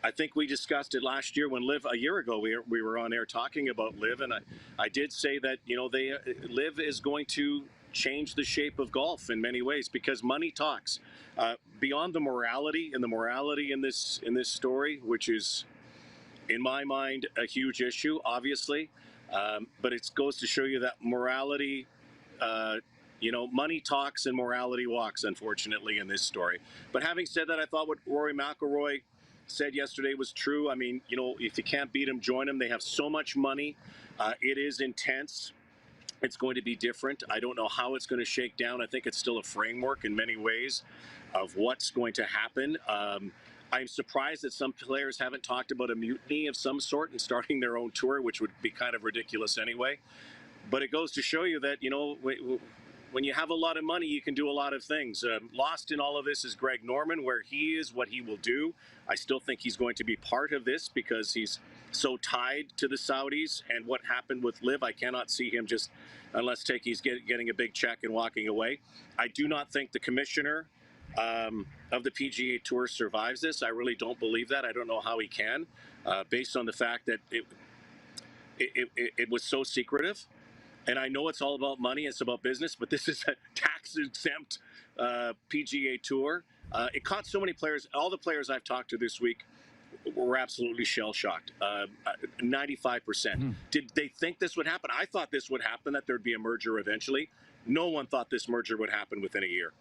I think we discussed it last year when a year ago, we were on air talking about Liv, and I did say that, Liv is going to change the shape of golf in many ways because money talks. Beyond the morality in this story, which is, in my mind, a huge issue, obviously, but it goes to show you that morality, money talks and morality walks, unfortunately, in this story. But having said that, I thought what Rory McIlroy said yesterday was true. I mean, if you can't beat them, join them. They have so much money. It is intense. It's going to be different. I don't know how it's going to shake down. I think it's still a framework in many ways of what's going to happen. I'm surprised that some players haven't talked about a mutiny of some sort and starting their own tour, which would be kind of ridiculous anyway. But it goes to show you that, when you have a lot of money, you can do a lot of things. Lost in all of this is Greg Norman, where he is, what he will do. I still think he's going to be part of this because he's so tied to the Saudis and what happened with Liv. I cannot see him just, unless he's getting a big check and walking away. I do not think the commissioner of the PGA Tour survives this. I really don't believe that. I don't know how he can, based on the fact that it was so secretive. And I know it's all about money, it's about business, but this is a tax-exempt PGA Tour. It caught so many players. All the players I've talked to this week were absolutely shell-shocked, 95%. Did they think this would happen? I thought this would happen, that there'd be a merger eventually. No one thought this merger would happen within a year.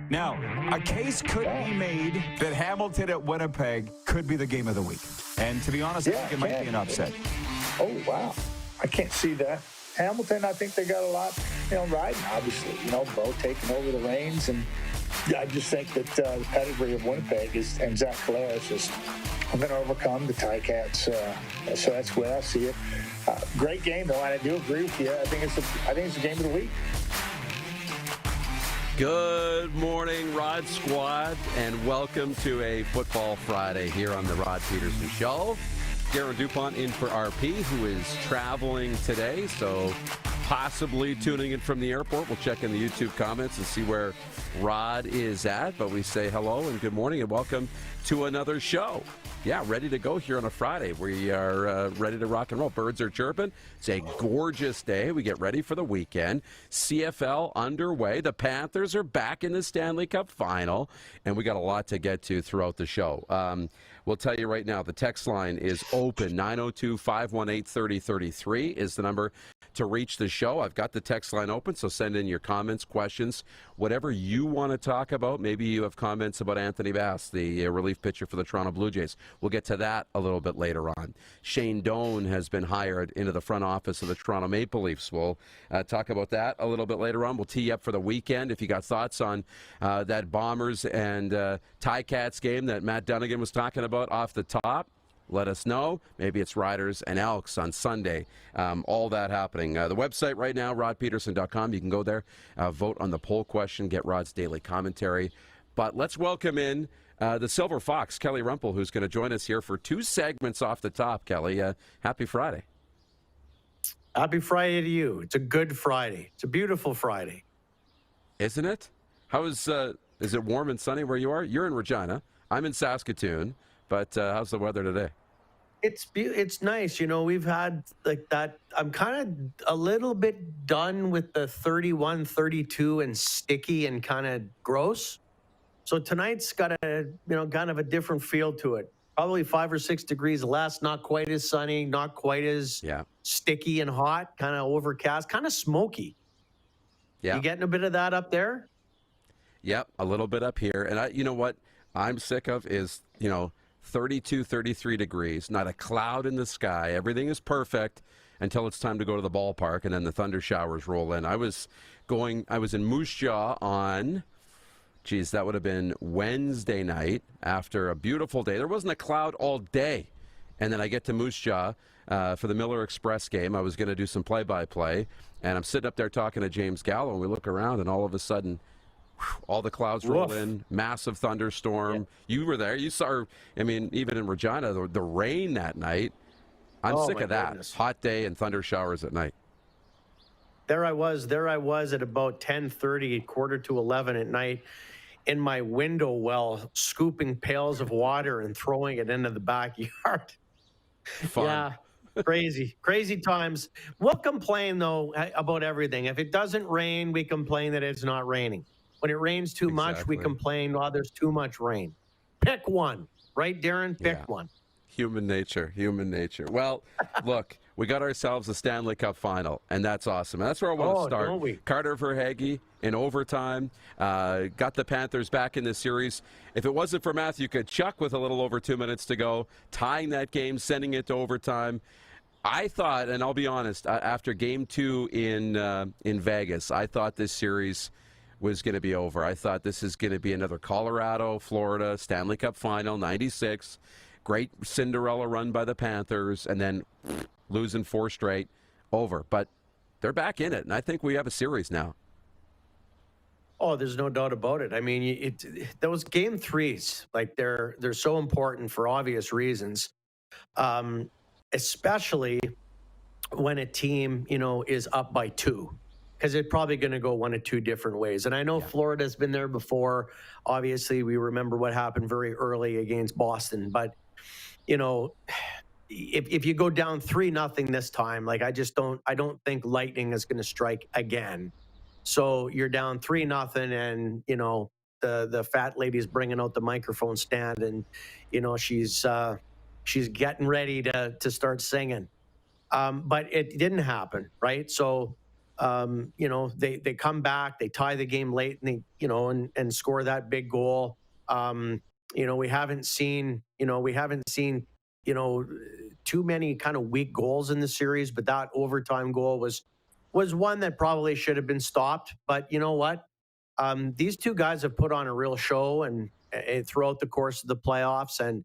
Now, a case could be made that Hamilton at Winnipeg could be the game of the week. And to be honest, I think it might be an upset. Oh, wow. I can't see that. Hamilton, I think they got a lot, riding, obviously. Bo taking over the reins. And I just think that the pedigree of Winnipeg and Zach Collaros is going to overcome the Ticats. So that's where I see it. Great game, though, and I do agree with you. I think it's the game of the week. Good morning, Rod Squad, and welcome to a Football Friday here on the Rod Pedersen Show. Darren DuPont in for RP, who is traveling today, so possibly tuning in from the airport. We'll check in the YouTube comments and see where Rod is at, but we say hello and good morning and welcome to another show. Yeah, ready to go here on a Friday. We are ready to rock and roll. Birds are chirping. It's a gorgeous day. We get ready for the weekend. CFL underway. The Panthers are back in the Stanley Cup final, and we got a lot to get to throughout the show. We'll tell you right now, the text line is open. 902-518-3033 is the number to reach the show. I've got the text line open, so send in your comments, questions, whatever you want to talk about. Maybe you have comments about Anthony Bass, the relief pitcher for the Toronto Blue Jays. We'll get to that a little bit later on. Shane Doan has been hired into the front office of the Toronto Maple Leafs. We'll talk about that a little bit later on. We'll tee you up for the weekend. If you got thoughts on that Bombers and Ticats game that Matt Dunnigan was talking about off the top, let us know. Maybe it's Riders and Elks on Sunday. All that happening. The website right now, rodpeterson.com. You can go there, vote on the poll question, get Rod's daily commentary. But let's welcome in the Silver Fox, Kelly Remple, who's going to join us here for two segments off the top. Kelly, happy Friday. Happy Friday to you. It's a good Friday. It's a beautiful Friday. Isn't it? How is it warm and sunny where you are? You're in Regina. I'm in Saskatoon. But how's the weather today? It's nice. We've had like that. I'm kind of a little bit done with the 31, 32 and sticky and kind of gross. So tonight's got a, kind of a different feel to it. Probably 5 or 6 degrees less, not quite as sunny, not quite as sticky and hot, kind of overcast, kind of smoky. Yeah. You getting a bit of that up there? Yep, a little bit up here. And you know what I'm sick of is, 32, 33 degrees, not a cloud in the sky. Everything is perfect until it's time to go to the ballpark, and then the thunder showers roll in. I was in Moose Jaw on geez, that would have been Wednesday night after a beautiful day. There wasn't a cloud all day. And then I get to Moose Jaw for the Miller Express game. I was going to do some play-by-play, and I'm sitting up there talking to James Gallo, and we look around, and all of a sudden, all the clouds roll in, massive thunderstorm. Yeah. You were there. You saw, I mean, even in Regina, the rain that night. I'm sick of that. Goodness. Hot day and thunder showers at night. There I was at about 10:30, quarter to 11 at night in my window well, scooping pails of water and throwing it into the backyard. Fun. Yeah, crazy times. We'll complain, though, about everything. If it doesn't rain, we complain that it's not raining. When it rains too much, we complain, oh, there's too much rain. Pick one, right, Darren? Pick one. Human nature. Well, look, we got ourselves a Stanley Cup final, and that's awesome. And that's where I want to start. Don't we? Carter Verhaeghe in overtime got the Panthers back in the series. If it wasn't for Matthew Tkachuk with a little over 2 minutes to go, tying that game, sending it to overtime, I thought, and I'll be honest, after Game 2 in Vegas, I thought this series was going to be over. I thought this is going to be another Colorado, Florida, Stanley Cup final, 96. Great Cinderella run by the Panthers, and then losing 4 straight, over. But they're back in it, and I think we have a series now. Oh, there's no doubt about it. I mean, those Game 3s, like they're so important for obvious reasons, especially when a team, is up by 2. Because it's probably going to go one of 2 different ways. And I know Florida's been there before. Obviously, we remember what happened very early against Boston. But, if you go down 3-0 this time, like I don't think lightning is going to strike again. So you're down 3-0, and the fat lady's bringing out the microphone stand, and she's getting ready to start singing. But it didn't happen, right? So. They come back, they tie the game late, and and score that big goal. We haven't seen too many kind of weak goals in the series, but that overtime goal was one that probably should have been stopped. But you know what? These 2 guys have put on a real show and throughout the course of the playoffs, and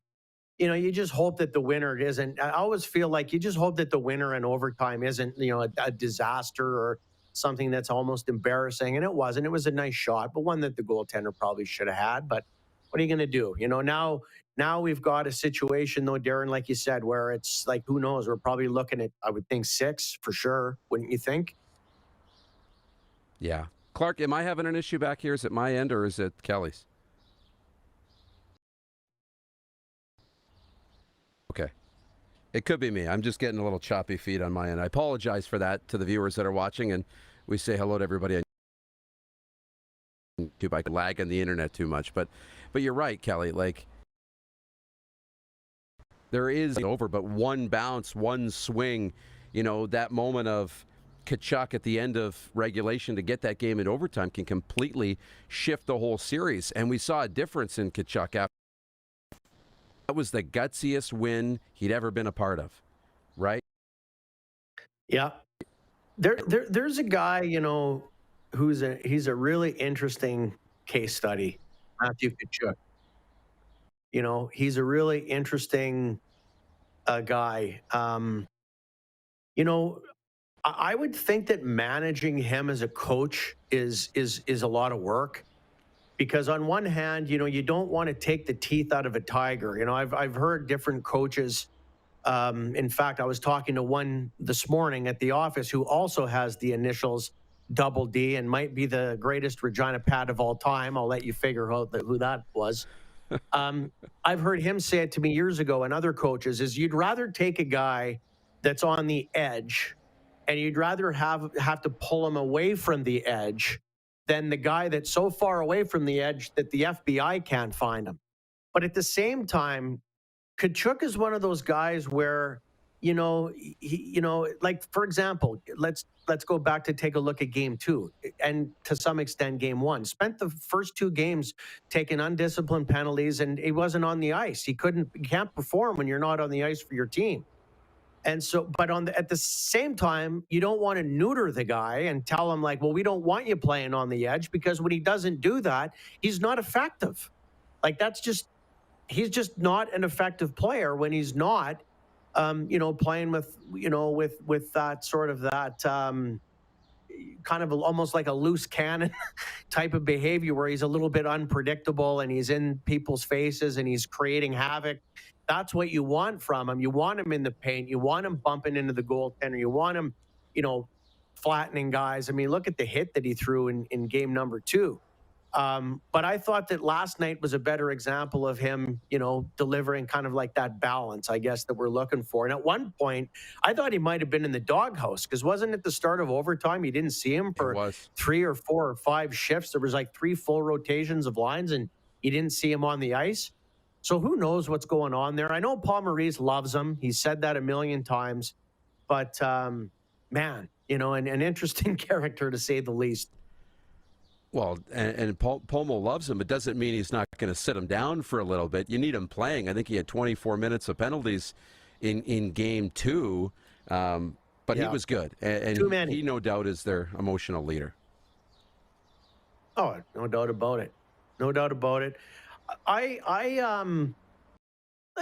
you just hope that the winner isn't. I always feel like you just hope that the winner in overtime isn't, a disaster or something that's almost embarrassing. And it wasn't. It was a nice shot, but one that the goaltender probably should have had. But what are you going to do? Now we've got a situation, though, Darren, like you said, where it's like, who knows? We're probably looking at, I would think, 6 for sure. Wouldn't you think? Yeah. Clark, am I having an issue back here? Is it my end or is it Kelly's? Okay. It could be me. I'm just getting a little choppy feed on my end. I apologize for that to the viewers that are watching, and we say hello to everybody on YouTube. I could lag on the internet too much, but you're right, Kelly. Like, there is over, but one bounce, one swing, that moment of Tkachuk at the end of regulation to get that game in overtime can completely shift the whole series. And we saw a difference in Tkachuk after. That was the gutsiest win he'd ever been a part of, right? Yeah. There's a guy, he's a really interesting case study, Matthew Tkachuk. He's a really interesting guy. I would think that managing him as a coach is a lot of work. Because on one hand, you don't want to take the teeth out of a tiger. I've heard different coaches. In fact, I was talking to one this morning at the office who also has the initials Double D and might be the greatest Regina Pat of all time. I'll let you figure out who that was. I've heard him say it to me years ago, and other coaches, is you'd rather take a guy that's on the edge, and you'd rather have to pull him away from the edge than the guy that's so far away from the edge that the FBI can't find him. But at the same time, Tkachuk is one of those guys where, like, for example, let's go back to take a look at Game 2 and to some extent Game 1. Spent the first 2 games taking undisciplined penalties, and he wasn't on the ice. You can't perform when you're not on the ice for your team. And so, but at the same time, you don't want to neuter the guy and tell him like, well, we don't want you playing on the edge, because when he doesn't do that, he's not effective. Like he's just not an effective player when he's not, playing with that sort of that kind of almost like a loose cannon type of behavior where he's a little bit unpredictable and he's in people's faces and he's creating havoc. That's what you want from him. You want him in the paint. You want him bumping into the goaltender. You want him, flattening guys. I mean, look at the hit that he threw in game number 2. But I thought that last night was a better example of him, delivering kind of like that balance, I guess, that we're looking for. And at one point, I thought he might have been in the doghouse, because wasn't it the start of overtime? You didn't see him for 3 or 4 or 5 shifts. There was like 3 full rotations of lines, and you didn't see him on the ice. So who knows what's going on there? I know Paul Maurice loves him. He said that a million times. But, man, an interesting character, to say the least. Well, and Pomo loves him. It doesn't mean he's not going to sit him down for a little bit. You need him playing. I think he had 24 minutes of penalties in game 2, but he was good. And he, no doubt, is their emotional leader. Oh, no doubt about it. No doubt about it. Let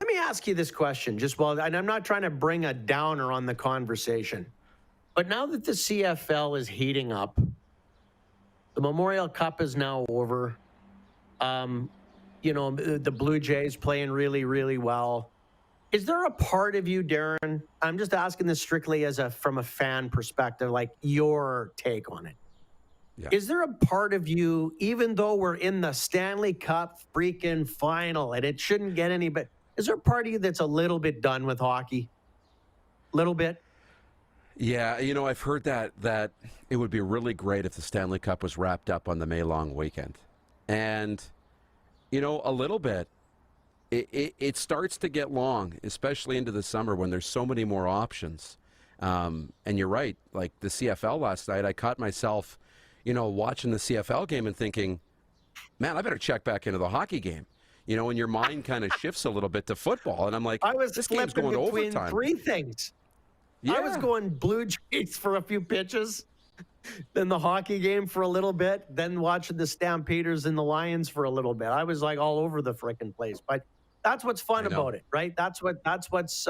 me ask you this question, and I'm not trying to bring a downer on the conversation, but now that the CFL is heating up, the Memorial Cup is now over. The Blue Jays playing really, really well. Is there a part of you, Darren? I'm just asking this strictly from a fan perspective, like your take on it. Yeah. Is there a part of you, even though we're in the Stanley Cup freaking final and it shouldn't get any better, is there a part of you that's a little bit done with hockey? Little bit? Yeah, I've heard that it would be really great if the Stanley Cup was wrapped up on the May long weekend. And, a little bit, it starts to get long, especially into the summer when there's so many more options. And you're right, like the CFL last night, I caught myself, watching the CFL game and thinking, man, I better check back into the hockey game. And your mind kind of shifts a little bit to football. And I'm like, this game's going to overtime. 3 things. Yeah. I was going Blue Jays for a few pitches, then the hockey game for a little bit, then watching the Stampeders and the Lions for a little bit. I was like all over the frickin' place. But that's what's fun about it, right? That's what's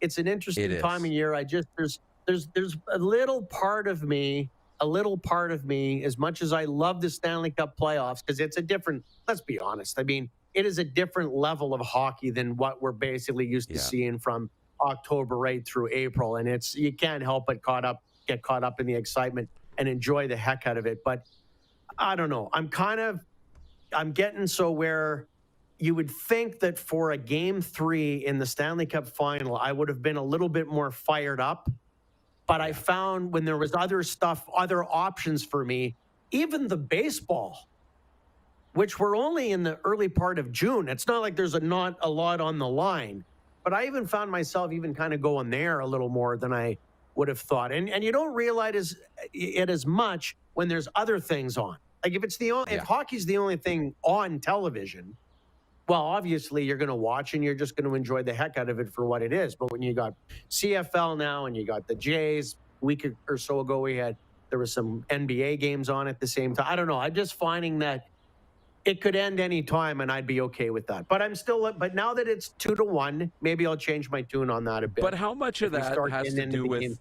it's an interesting time of year. There's a little part of me, as much as I love the Stanley Cup playoffs, because it's a different, let's be honest. I mean, it is a different level of hockey than what we're basically used to seeing from October right through April, and you can't help but get caught up in the excitement and enjoy the heck out of it. But I don't know. I'm getting so where you would think that for a game 3 in the Stanley Cup final, I would have been a little bit more fired up. But I found when there was other options for me, even the baseball, which we're only in the early part of June. It's not like there's not a lot on the line. But I even found myself even kind of going there a little more than I would have thought. And you don't realize it as much when there's other things on. Like if hockey's the only thing on television, well, obviously you're going to watch and you're just going to enjoy the heck out of it for what it is. But when you got CFL now and you got the Jays, a week or so ago there was some NBA games on at the same time. I don't know. I'm just finding that it could end any time, and I'd be okay with that. But but now that it's 2-1, maybe I'll change my tune on that a bit. But how much of that has to do with?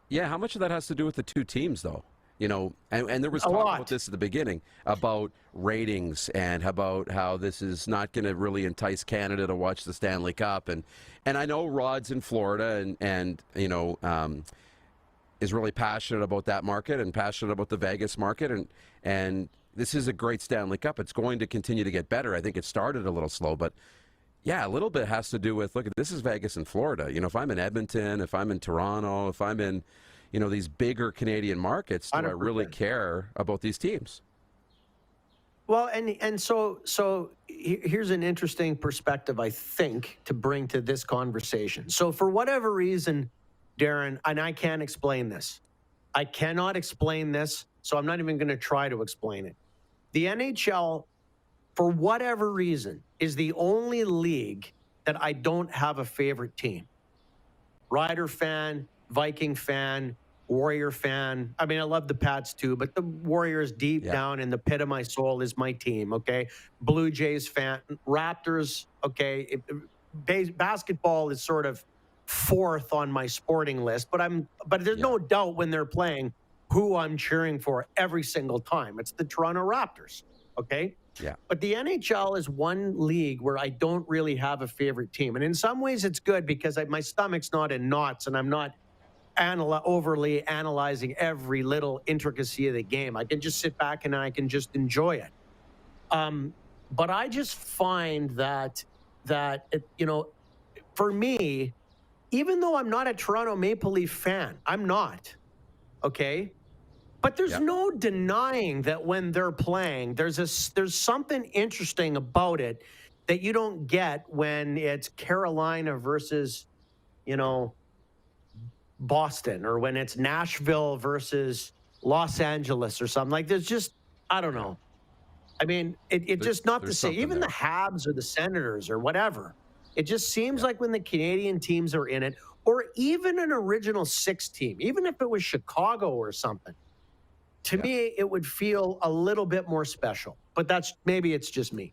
Yeah, how much of that has to do with the 2 teams, though? And there was talk about this at the beginning about ratings and about how this is not going to really entice Canada to watch the Stanley Cup, and I know Rod's in Florida and is really passionate about that market and passionate about the Vegas market and. This is a great Stanley Cup. It's going to continue to get better. I think it started a little slow, but yeah, a little bit has to do with, look, this is Vegas and Florida. If I'm in Edmonton, if I'm in Toronto, if I'm in, these bigger Canadian markets, do 100%. I really care about these teams? Well, and so here's an interesting perspective, I think, to bring to this conversation. So for whatever reason, Darren, and I can't explain this. I cannot explain this, so I'm not even going to try to explain it. The NHL, for whatever reason, is the only league that I don't have a favorite team. Rider fan, Viking fan, Warrior fan. I mean, I love the Pats too, but the Warriors deep down in the pit of my soul is my team, okay? Blue Jays fan, Raptors, okay? Basketball is sort of fourth on my sporting list, but there's no doubt when they're playing who I'm cheering for every single time. It's the Toronto Raptors, okay? Yeah. But the NHL is one league where I don't really have a favorite team. And in some ways it's good because my stomach's not in knots and I'm not overly analyzing every little intricacy of the game. I can just sit back and I can just enjoy it. But I just find that for me, even though I'm not a Toronto Maple Leaf fan, I'm not, okay? But there's no denying that when they're playing, there's something interesting about it that you don't get when it's Carolina versus, Boston, or when it's Nashville versus Los Angeles or something. Like, there's just, I don't know. I mean, it just not the same. Even the Habs or the Senators or whatever. It just seems like when the Canadian teams are in it, or even an original six team, even if it was Chicago or something, to me, it would feel a little bit more special. But maybe it's just me.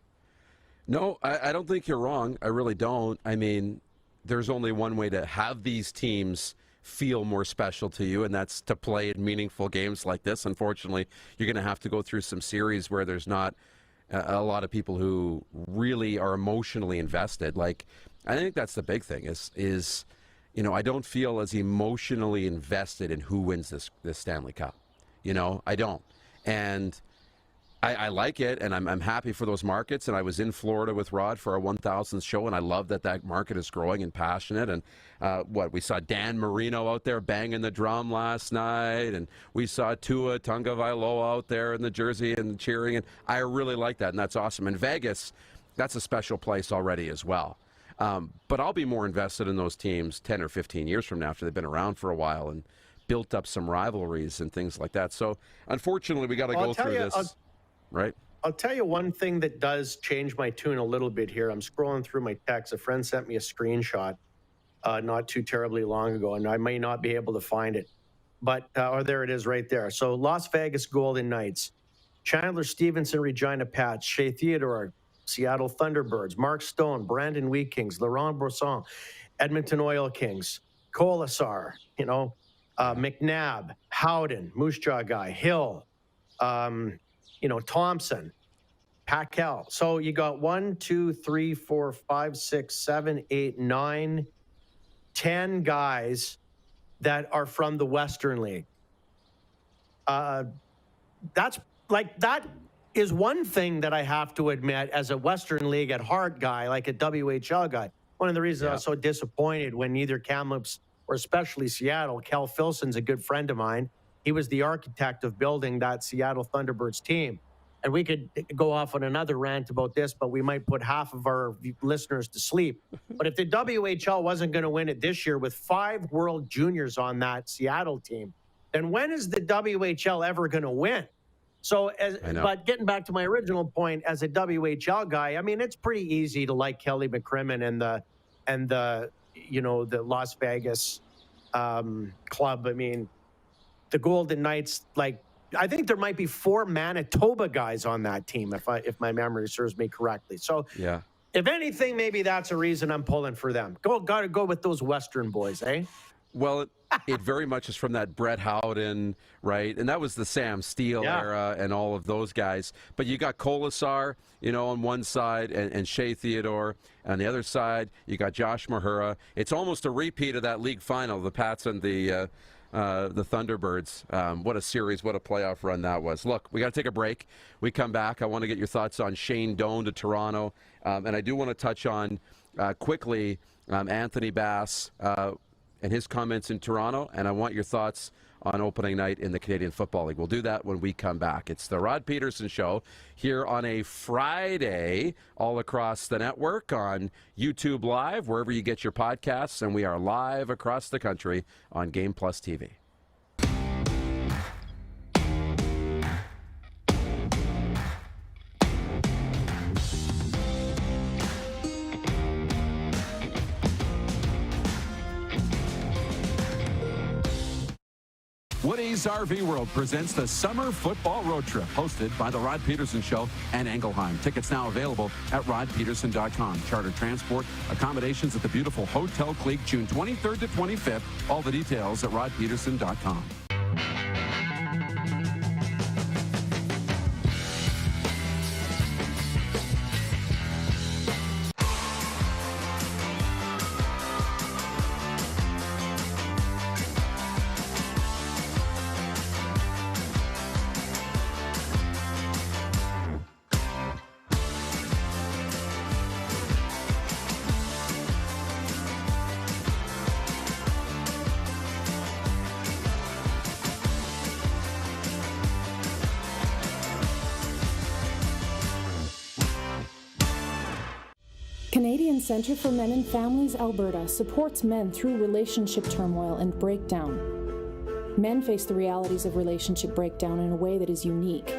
No, I don't think you're wrong. I really don't. I mean, there's only one way to have these teams feel more special to you, and that's to play in meaningful games like this. Unfortunately, you're going to have to go through some series where there's not a lot of people who really are emotionally invested. Like, I think that's the big thing is I don't feel as emotionally invested in who wins this Stanley Cup. I don't. And I like it, and I'm happy for those markets. And I was in Florida with Rod for our 1000th show, and I love that market is growing and passionate. And we saw Dan Marino out there banging the drum last night, and we saw Tua Tagovailoa out there in the jersey and cheering, and I really like that, and that's awesome. And Vegas, that's a special place already as well. But I'll be more invested in those teams 10 or 15 years from now after they've been around for a while and built up some rivalries and things like that. So, unfortunately, we got to go through this. Right. I'll tell you one thing that does change my tune a little bit here. I'm scrolling through my text. A friend sent me a screenshot not too terribly long ago, and I may not be able to find it. But, there it is right there. So, Las Vegas Golden Knights, Chandler Stevenson, Regina Pats, Shea Theodore, Seattle Thunderbirds, Mark Stone, Brandon Wheat Kings, Laurent Brosson, Edmonton Oil Kings, Kolasar, McNabb, Howden, Moose Jaw Guy, Hill, Thompson, Packel. So you got 1, 2, 3, 4, 5, 6, 7, 8, 9, 10 guys that are from the Western League. That is one thing that I have to admit as a Western League at heart guy, like a WHL guy. One of the reasons I was so disappointed when neither Kamloops or especially Seattle, Cal Filson's a good friend of mine. He was the architect of building that Seattle Thunderbirds team. And we could go off on another rant about this, but we might put half of our listeners to sleep. But if the WHL wasn't going to win it this year with 5 World Juniors on that Seattle team, then when is the WHL ever going to win? So, but getting back to my original point, as a WHL guy, I mean, it's pretty easy to like Kelly McCrimmon and the Las Vegas club. I mean, the Golden Knights, I think there might be 4 Manitoba guys on that team, if my memory serves me correctly. So, if anything, maybe that's a reason I'm pulling for them. Got to go with those Western boys, eh? Well, it very much is from that Brett Howden, right? And that was the Sam Steele era and all of those guys. But you got Kolasar, on one side, and Shea Theodore. On the other side, you got Josh Mahura. It's almost a repeat of that league final, the Pats and the Thunderbirds. What a series, what a playoff run that was. Look, we got to take a break. We come back. I want to get your thoughts on Shane Doan to Toronto. And I do want to touch on quickly Anthony Bass and his comments in Toronto. And I want your thoughts on opening night in the Canadian Football League. We'll do that when we come back. It's the Rod Pedersen Show here on a Friday all across the network on YouTube Live, wherever you get your podcasts. And we are live across the country on Game Plus TV. Woody's RV World presents the Summer Football Road Trip, hosted by the Rod Pedersen Show and Engelheim. Tickets now available at rodpedersen.com. Charter transport, accommodations at the beautiful Hotel Clique, June 23rd to 25th. All the details at rodpedersen.com. Canadian Centre for Men and Families Alberta supports men through relationship turmoil and breakdown. Men face the realities of relationship breakdown in a way that is unique.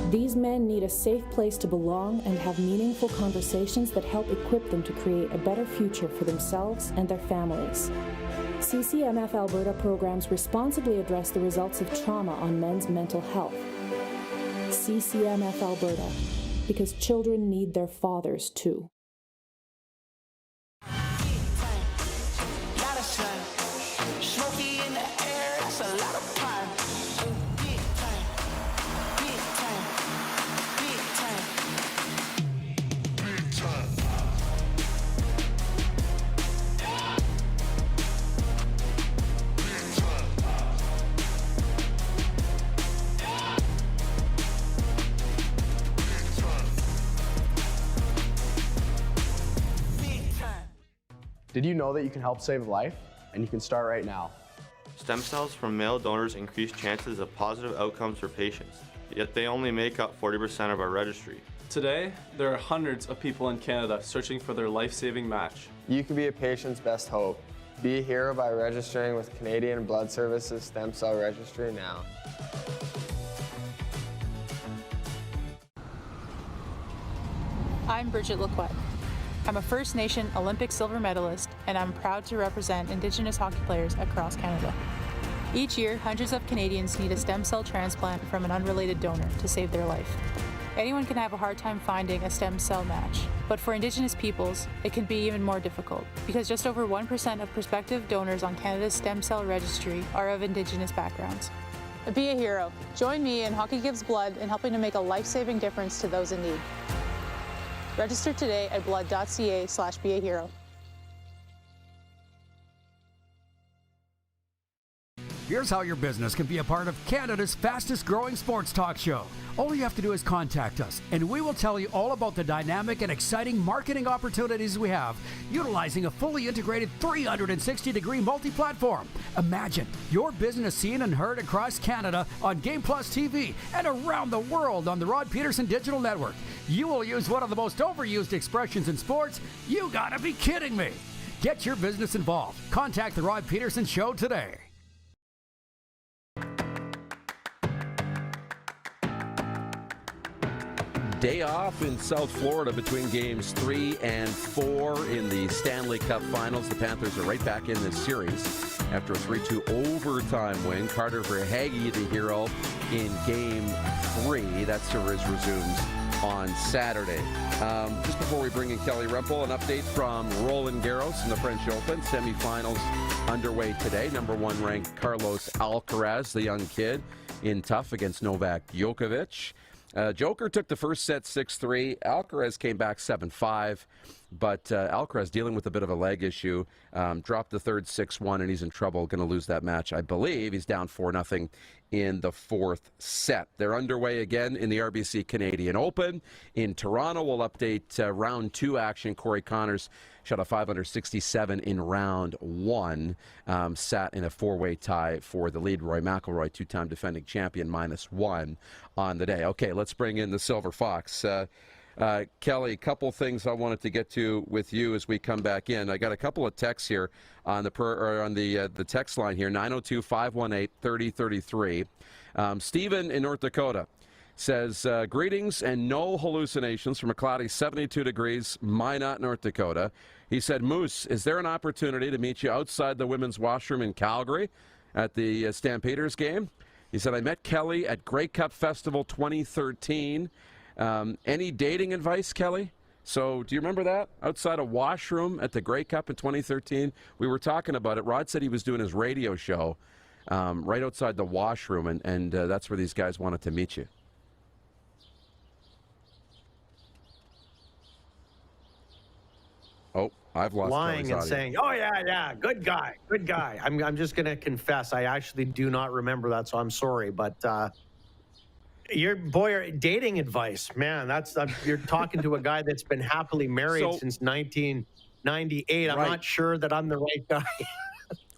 These men need a safe place to belong and have meaningful conversations that help equip them to create a better future for themselves and their families. CCMF Alberta programs responsibly address the results of trauma on men's mental health. CCMF Alberta, because children need their fathers too. Did you know that you can help save a life? And you can start right now. Stem cells from male donors increase chances of positive outcomes for patients, yet they only make up 40% of our registry. Today, there are hundreds of people in Canada searching for their life-saving match. You can be a patient's best hope. Be a hero by registering with Canadian Blood Services Stem Cell Registry now. I'm Bridget Lacquette. I'm a First Nation Olympic silver medalist, and I'm proud to represent Indigenous hockey players across Canada. Each year, hundreds of Canadians need a stem cell transplant from an unrelated donor to save their life. Anyone can have a hard time finding a stem cell match, but for Indigenous peoples, it can be even more difficult because just over 1% of prospective donors on Canada's stem cell registry are of Indigenous backgrounds. Be a hero. Join me in Hockey Gives Blood in helping to make a life-saving difference to those in need. Register today at blood.ca/beahero. Here's how your business can be a part of Canada's fastest growing sports talk show. All you have to do is contact us, and we will tell you all about the dynamic and exciting marketing opportunities we have, utilizing a fully integrated 360-degree multi-platform. Imagine your business seen and heard across Canada on Game Plus TV and around the world on the Rod Pedersen Digital Network. You will use one of the most overused expressions in sports. You gotta be kidding me. Get your business involved. Contact the Rod Pedersen Show today. Day off in South Florida between games 3 and 4 in the Stanley Cup Finals. The Panthers are right back in this series after a 3-2 overtime win. Carter Verhaeghe, the hero, in game 3. That series resumes on Saturday. Just before we bring in Kelly Remple, an update from Roland Garros in the French Open. Semifinals underway today. Number 1 ranked Carlos Alcaraz, the young kid, in tough against Novak Djokovic. Joker took the first set 6-3. Alcaraz came back 7-5, but Alcaraz dealing with a bit of a leg issue, dropped the third 6-1, and he's in trouble, going to lose that match. I believe he's down 4-0 in the fourth set. They're underway again in the RBC Canadian Open. In Toronto, we'll update round 2 action. Corey Connors shot a 567 in round 1, sat in a 4-way tie for the lead. Roy McIlroy, 2-time defending champion, -1 on the day. Okay, let's bring in the Silver Fox. Kelly, a couple things I wanted to get to with you as we come back in. I got a couple of texts here on the text line here, 902-518-3033. Stephen in North Dakota says, greetings and no hallucinations from a cloudy 72 degrees, Minot, North Dakota. He said, Moose, is there an opportunity to meet you outside the women's washroom in Calgary? at the Stampeders game. He said, I met Kelly at Grey Cup Festival 2013. Any dating advice, Kelly? So do you remember that? Outside a washroom at the Grey Cup in 2013? We were talking about it. Rod said he was doing his radio show right outside the washroom, and that's where these guys wanted to meet you. Oh, I've lost lying and audio. saying, "Oh yeah, good guy." I'm just gonna confess, I actually do not remember that, so I'm sorry. But your dating advice, man, you're talking to a guy that's been happily married since 1998. I'm not sure that I'm the right guy.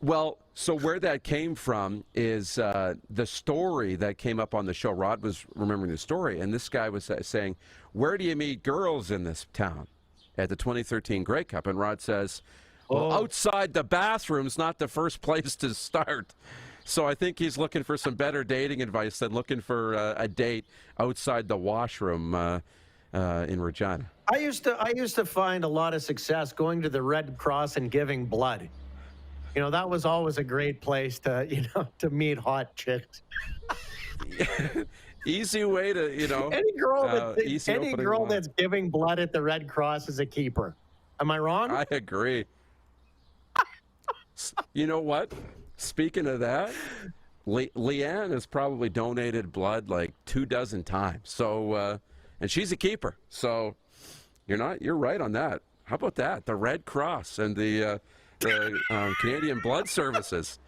Well, so where that came from is the story that came up on the show. Rod was remembering the story, and this guy was saying, "Where do you meet girls in this town?" At the 2013 Grey Cup, and Rod says, well, outside the bathroom's not the first place to start. So I think he's looking for some better dating advice than looking for a date outside the washroom in Regina. I used to find a lot of success going to the Red Cross and giving blood. You know, that was always a great place to meet hot chicks. Easy way to, any girl that's giving blood at the Red Cross is a keeper. Am I wrong? I agree. You know what? Speaking of that, Leanne has probably donated blood like 24 times. So, and she's a keeper. So, you're right on that. How about that? The Red Cross and the Canadian Blood Services.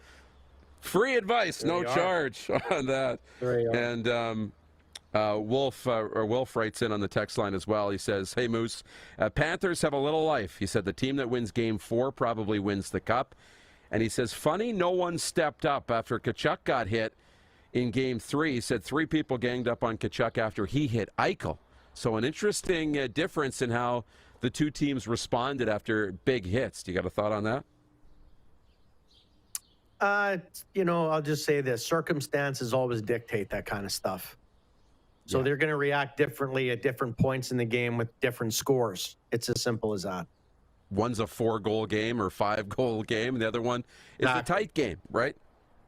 Free advice, no charge on that. And Wolf writes in on the text line as well. He says, hey, Moose, Panthers have a little life. He said the team that wins Game 4 probably wins the Cup. And he says, funny, no one stepped up after Tkachuk got hit in Game 3. He said 3 people ganged up on Tkachuk after he hit Eichel. So an interesting difference in how the two teams responded after big hits. Do you got a thought on that? I'll just say this. Circumstances always dictate that kind of stuff. So they're going to react differently at different points in the game with different scores. It's as simple as that. One's a 4-goal game or 5-goal game. The other one is a tight game, right?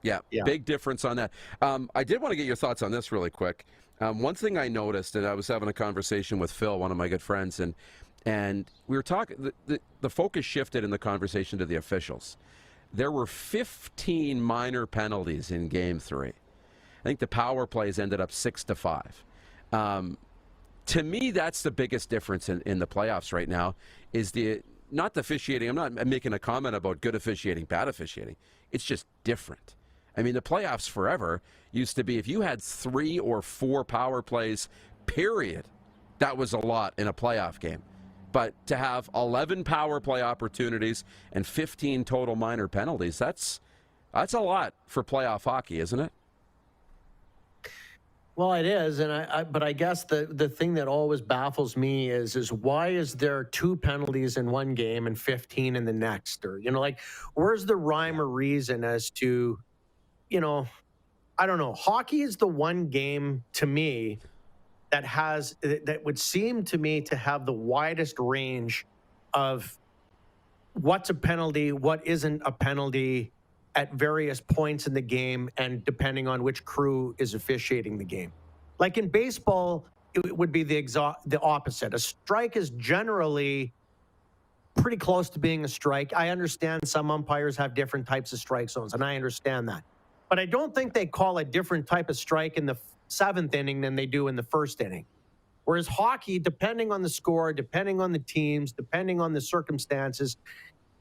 Yeah, big difference on that. I did want to get your thoughts on this really quick. One thing I noticed, and I was having a conversation with Phil, one of my good friends, and we were talking, the focus shifted in the conversation to the officials. There were 15 minor penalties in Game 3. I think the power plays ended up 6-5. To me, that's the biggest difference in the playoffs right now is not the officiating. I'm not making a comment about good officiating, bad officiating. It's just different. I mean, the playoffs forever used to be if you had 3 or 4 power plays, period, that was a lot in a playoff game. But to have 11 power play opportunities and 15 total minor penalties, that's a lot for playoff hockey, isn't it? Well, it is, but I guess the thing that always baffles me is why is there 2 penalties in one game and 15 in the next? Or where's the rhyme or reason as to, I don't know. Hockey is the one game to me that would seem to me to have the widest range of what's a penalty, what isn't a penalty at various points in the game and depending on which crew is officiating the game. Like in baseball, it would be the opposite. A strike is generally pretty close to being a strike. I understand some umpires have different types of strike zones, and I understand that. But I don't think they call a different type of strike in the 7th inning than they do in the 1st inning. Whereas hockey, depending on the score, depending on the teams, depending on the circumstances,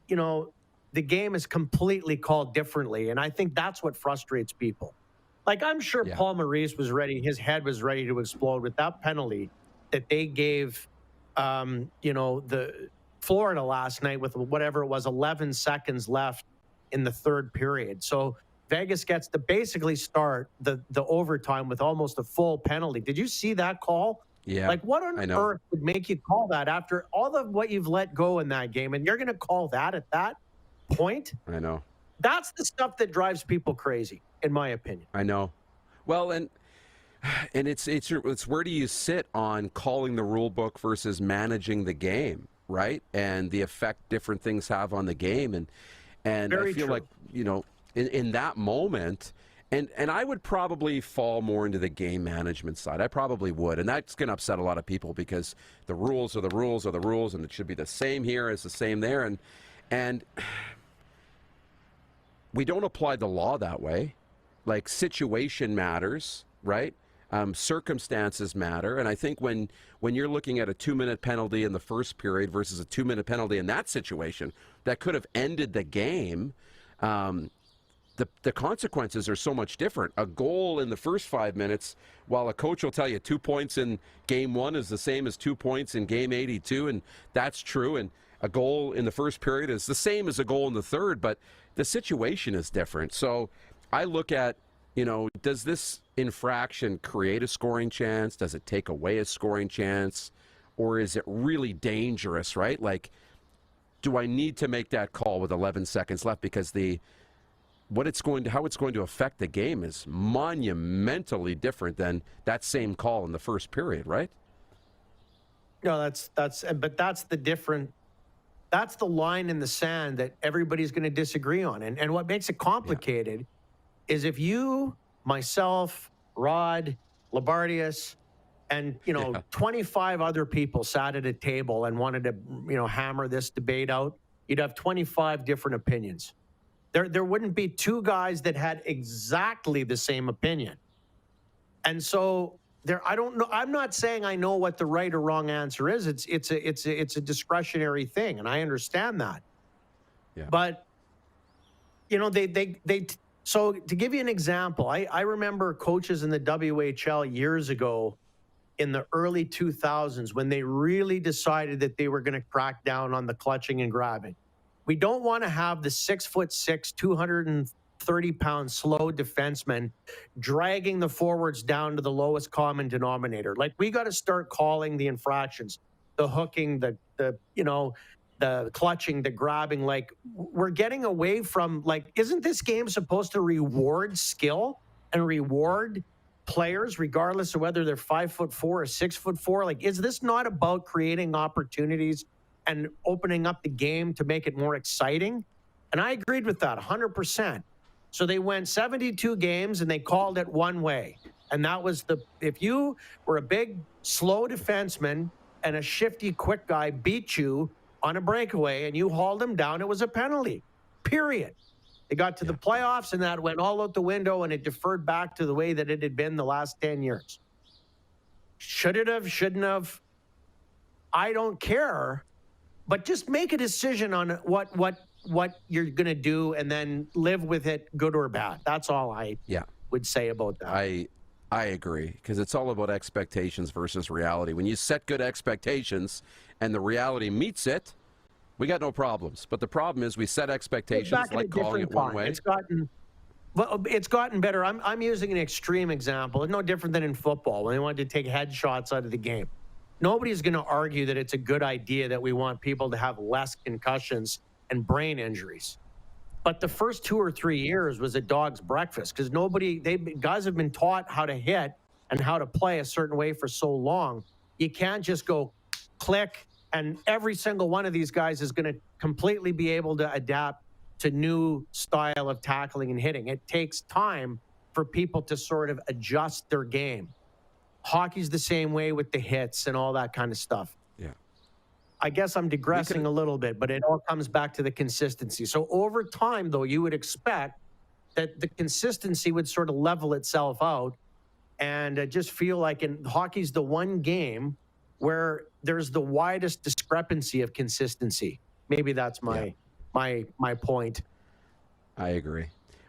the game is completely called differently. And I think that's what frustrates people. Like, I'm sure Paul Maurice was ready. His head was ready to explode with that penalty that they gave, the Florida last night with whatever it was, 11 seconds left in the 3rd period. So Vegas gets to basically start the overtime with almost a full penalty. Did you see that call? Yeah. Like, what on earth would make you call that after all of what you've let go in that game? And you're going to call that at that point? I know. That's the stuff that drives people crazy, in my opinion. I know. Well, and it's where do you sit on calling the rule book versus managing the game, right? And the effect different things have on the game. And I feel like, in that moment. And I would probably fall more into the game management side. I probably would. And that's going to upset a lot of people because the rules are the rules are the rules, and it should be the same here as the same there. And we don't apply the law that way. Like, situation matters, right? Circumstances matter. And I think when you're looking at a 2-minute penalty in the first period versus a 2-minute penalty in that situation that could have ended the game, the consequences are so much different. A goal in the first 5 minutes, while a coach will tell you 2 points in game 1 is the same as 2 points in game 82, and that's true. And a goal in the first period is the same as a goal in the third, but the situation is different. So I look at, does this infraction create a scoring chance? Does it take away a scoring chance? Or is it really dangerous, right? Like, do I need to make that call with 11 seconds left? Because how it's going to affect the game is monumentally different than that same call in the first period, right? No, that's the line in the sand that everybody's going to disagree on. And what makes it complicated is if you, myself, Rod, Labardius, and 25 other people sat at a table and wanted to hammer this debate out, you'd have 25 different opinions. There wouldn't be two guys that had exactly the same opinion. And so I don't know. I'm not saying I know what the right or wrong answer is. It's a discretionary thing, and I understand that. Yeah. But so to give you an example, I remember coaches in the WHL years ago in the early 2000s when they really decided that they were going to crack down on the clutching and grabbing. We don't want to have the 6'6", 230-pound slow defenseman dragging the forwards down to the lowest common denominator. Like, we got to start calling the infractions, the hooking, the clutching, the grabbing. Like, we're getting away from, like, isn't this game supposed to reward skill and reward players regardless of whether they're 5'4" or 6'4"? Like, is this not about creating opportunities and opening up the game to make it more exciting? And I agreed with that 100%. So they went 72 games and they called it one way. And that was if you were a big, slow defenseman and a shifty, quick guy beat you on a breakaway and you hauled him down, it was a penalty, period. They got to the playoffs and that went all out the window and it deferred back to the way that it had been the last 10 years. Should it have, shouldn't have? I don't care. But just make a decision on what you're going to do and then live with it, good or bad. That's all I would say about that. I agree, because it's all about expectations versus reality. When you set good expectations and the reality meets it, we got no problems. But the problem is we set expectations like calling it one way. It's gotten better. I'm using an extreme example. It's no different than in football when they wanted to take headshots out of the game. Nobody's going to argue that it's a good idea that we want people to have less concussions and brain injuries. But the first 2 or 3 years was a dog's breakfast because guys have been taught how to hit and how to play a certain way for so long. You can't just go click and every single one of these guys is going to completely be able to adapt to new style of tackling and hitting. It takes time for people to sort of adjust their game. Hockey's the same way with the hits and all that kind of stuff. Yeah. I guess I'm digressing a little bit, but it all comes back to the consistency. So over time, though, you would expect that the consistency would sort of level itself out and just feel like hockey's the one game where there's the widest discrepancy of consistency. Maybe that's my point. I agree.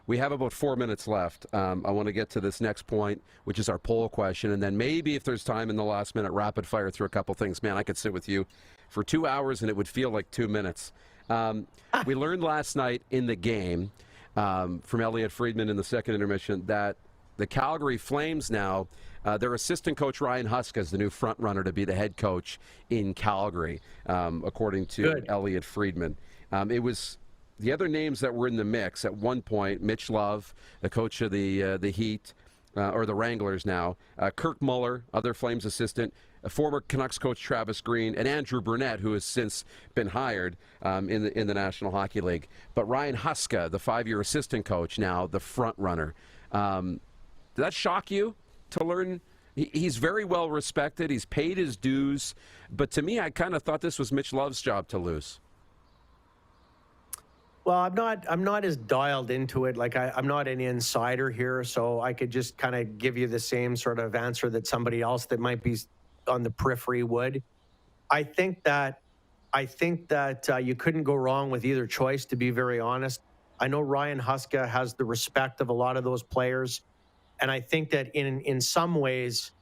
We have about 4 minutes left. I want to get to this next point, which is our poll question, and then maybe if there's time in the last minute, rapid fire through a couple things. Man, I could sit with you for 2 hours and it would feel like 2 minutes. We learned last night in the game from Elliot Friedman in the second intermission that the Calgary Flames now, their assistant coach Ryan Huska is the new front runner to be the head coach in Calgary, according to Elliot Friedman. It was the other names that were in the mix at one point: Mitch Love, the coach of the Heat, or the Wranglers now, Kirk Muller, other Flames assistant, former Canucks coach Travis Green, and Andrew Burnett, who has since been hired in the National Hockey League. But Ryan Huska, the 5-year assistant coach, now the front runner. Did that shock you to learn? He's very well respected. He's paid his dues. But to me, I kind of thought this was Mitch Love's job to lose. Well, I'm not as dialed into it. Like I'm not an insider here, so I could just kind of give you the same sort of answer that somebody else that might be on the periphery would. I think that you couldn't go wrong with either choice, to be very honest. I know Ryan Huska has the respect of a lot of those players, and I think that in some ways,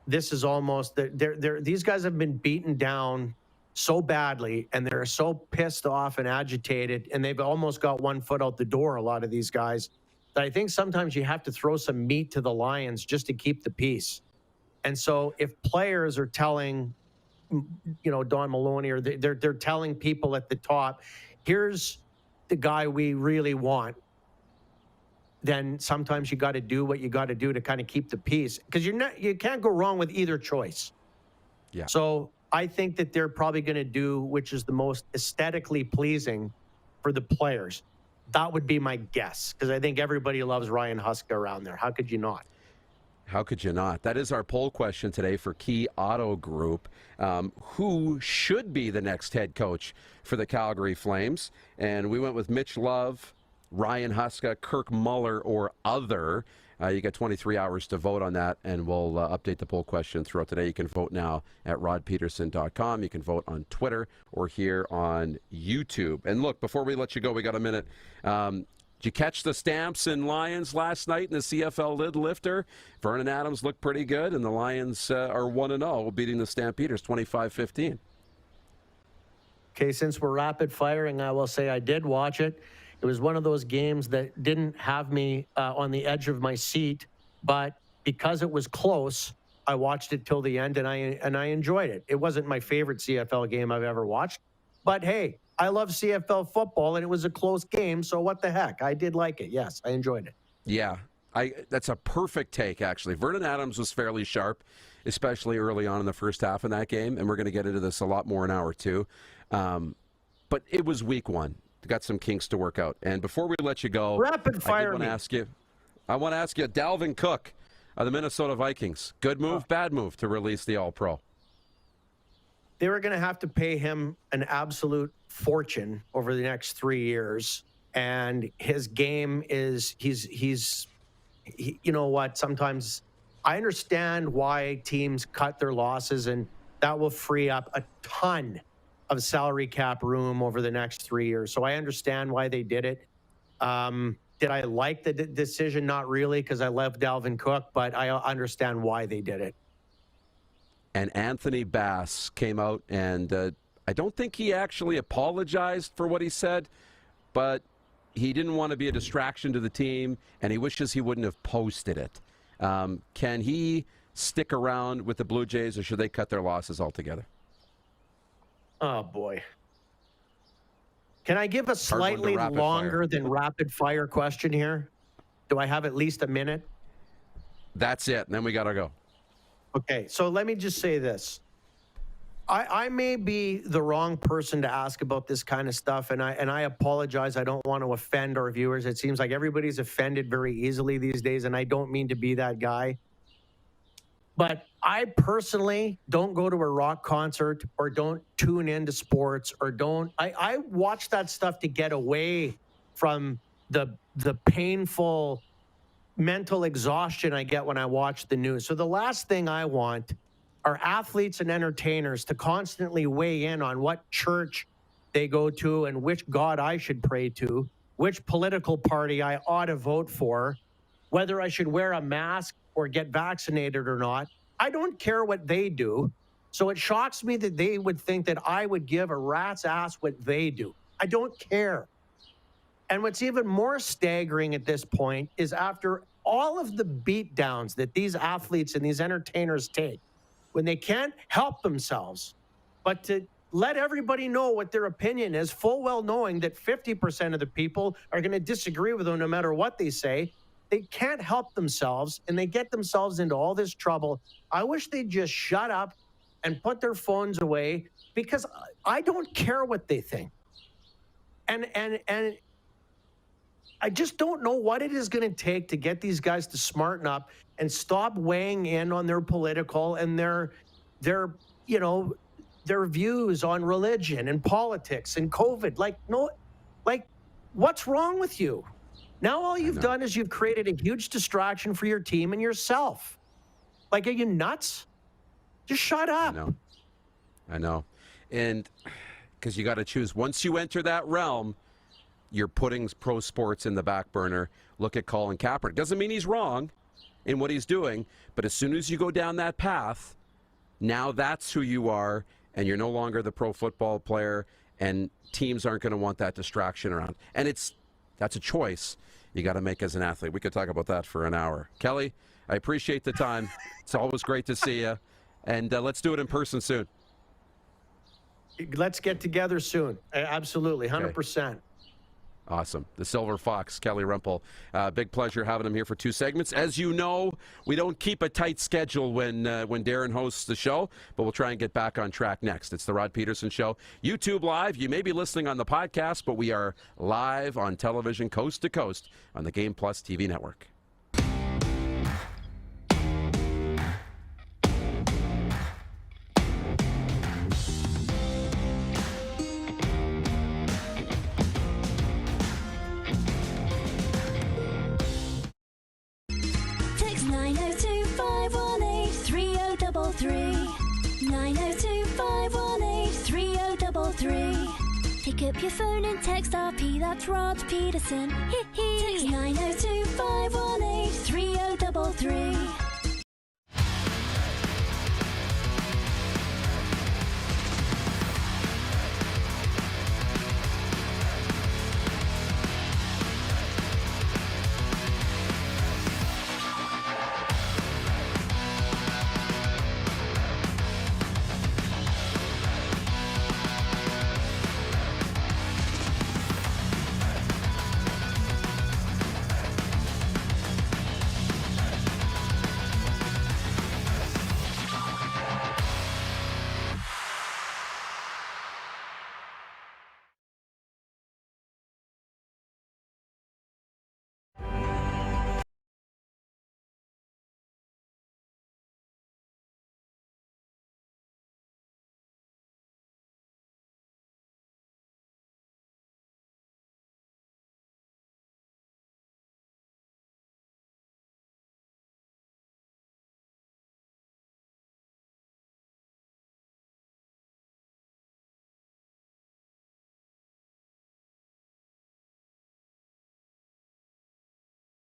this is almost these guys have been beaten down so badly, and they're so pissed off and agitated, and they've almost got one foot out the door, a lot of these guys, that I think sometimes you have to throw some meat to the lions just to keep the peace. And so if players are telling, Don Maloney, or they're telling people at the top, here's the guy we really want, then sometimes you got to do what you got to do to kind of keep the peace, because you can't go wrong with either choice. Yeah. So I think that they're probably going to do which is the most aesthetically pleasing for the players. That would be my guess, because I think everybody loves Ryan Huska around there. How could you not? How could you not? That is our poll question today for Key Auto Group. Who should be the next head coach for the Calgary Flames? And we went with Mitch Love, Ryan Huska, Kirk Muller, or other. You got 23 hours to vote on that, and we'll update the poll question throughout the day. You can vote now at rodpeterson.com. You can vote on Twitter or here on YouTube. And look, before we let you go, we got a minute. Did you catch the Stamps and Lions last night in the CFL lid lifter? Vernon Adams looked pretty good, and the Lions are 1-0, beating the Stampeders 25-15. Okay, since we're rapid firing, I will say I did watch it. It was one of those games that didn't have me on the edge of my seat, but because it was close, I watched it till the end, and I enjoyed it. It wasn't my favorite CFL game I've ever watched, but hey, I love CFL football, and it was a close game, so what the heck? I did like it. Yes, I enjoyed it. Yeah, that's a perfect take, actually. Vernon Adams was fairly sharp, especially early on in the first half in that game, and we're going to get into this a lot more in hour two. But it was week one. Got some kinks to work out. And before we let you go, rapid fire, I want to ask you, Dalvin Cook of the Minnesota Vikings. Good move, bad move to release the All-Pro? They were going to have to pay him an absolute fortune over the next 3 years. And his game is, you know what, sometimes I understand why teams cut their losses, and that will free up a ton of salary cap room over the next 3 years. So I understand why they did it. Did I like the decision? Not really, because I love Dalvin Cook, but I understand why they did it. And Anthony Bass came out, and I don't think he actually apologized for what he said, but he didn't want to be a distraction to the team, and he wishes he wouldn't have posted it. Can he stick around with the Blue Jays, or should they cut their losses altogether? Oh, boy. Can I give a slightly longer than rapid fire question here? Do I have at least a minute? That's it. And then we got to go. Okay, so let me just say this. I may be the wrong person to ask about this kind of stuff, and I apologize. I don't want to offend our viewers. It seems like everybody's offended very easily these days, and I don't mean to be that guy. But I personally don't go to a rock concert or don't tune into sports or I watch that stuff to get away from the painful mental exhaustion I get when I watch the news. So the last thing I want are athletes and entertainers to constantly weigh in on what church they go to and which God I should pray to, which political party I ought to vote for, whether I should wear a mask or get vaccinated or not. I don't care what they do. So it shocks me that they would think that I would give a rat's ass what they do. I don't care. And what's even more staggering at this point is after all of the beatdowns that these athletes and these entertainers take, when they can't help themselves, but to let everybody know what their opinion is, full well knowing that 50% of the people are going to disagree with them no matter what they say, they can't help themselves, and they get themselves into all this trouble. I wish they'd just shut up and put their phones away, because I don't care what they think. And I just don't know what it is going to take to get these guys to smarten up and stop weighing in on their political and their views on religion and politics and COVID. What's wrong with you? Now all you've done is you've created a huge distraction for your team and yourself. Are you nuts? Just shut up. I know. And because you got to choose. Once you enter that realm, you're putting pro sports in the back burner. Look at Colin Kaepernick. Doesn't mean he's wrong in what he's doing, but as soon as you go down that path, now that's who you are, and you're no longer the pro football player, and teams aren't going to want that distraction around. And that's a choice you got to make as an athlete. We could talk about that for an hour. Kelly, I appreciate the time. It's always great to see you, and let's do it in person soon. Let's get together soon. Absolutely, 100%. Okay. Awesome. The Silver Fox, Kelly Remple. Big pleasure having him here for 2 segments. As you know, we don't keep a tight schedule when Darren hosts the show, but we'll try and get back on track next. It's the Rod Pedersen Show. YouTube Live. You may be listening on the podcast, but we are live on television coast to coast on the Game Plus TV network. Text 902-518-3033. 902-518-3033. Pick up your phone and text RP, that's Rod Pedersen. Text 902-518-3033.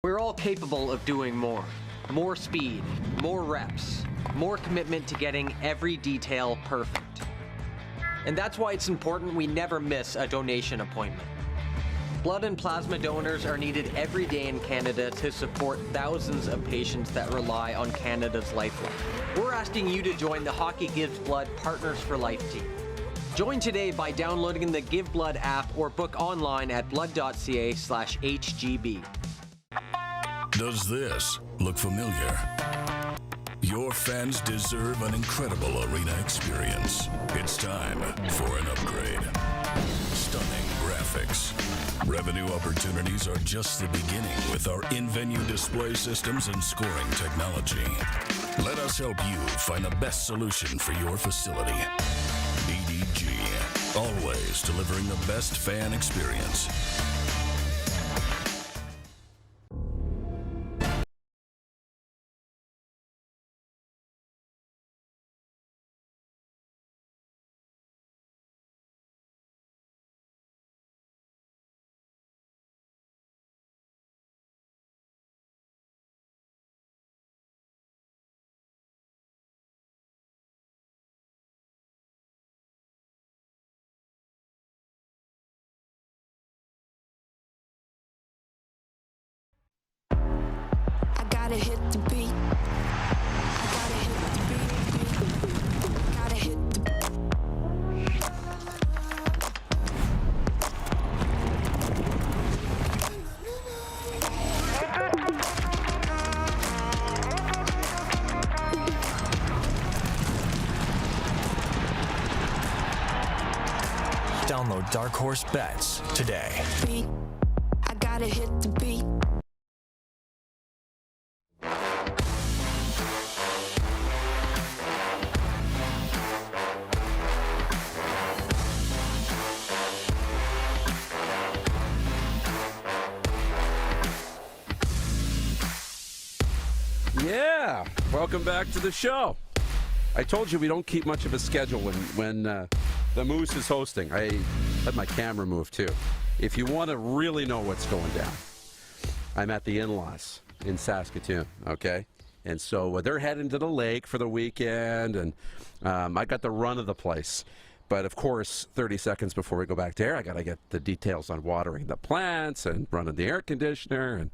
We're all capable of doing more. More speed, more reps, more commitment to getting every detail perfect. And that's why it's important we never miss a donation appointment. Blood and plasma donors are needed every day in Canada to support thousands of patients that rely on Canada's lifeline. We're asking you to join the Hockey Gives Blood Partners for Life team. Join today by downloading the Give Blood app or book online at blood.ca/HGB. Does this look familiar? Your fans deserve an incredible arena experience. It's time for an upgrade. Stunning graphics. Revenue opportunities are just the beginning with our in-venue display systems and scoring technology. Let us help you find the best solution for your facility. EDG, always delivering the best fan experience. Gotta hit the beat. Gotta hit the beat. Gotta hit the beat. dark horse bets today. I gotta hit the beat. Yeah, welcome back to the show. I told you we don't keep much of a schedule when the Moose is hosting. I had my camera moved too. If you want to really know what's going down, I'm at the in-laws in Saskatoon, okay? And so they're heading to the lake for the weekend, and I got the run of the place. But, of course, 30 seconds before we go back there, I got to get the details on watering the plants and running the air conditioner. And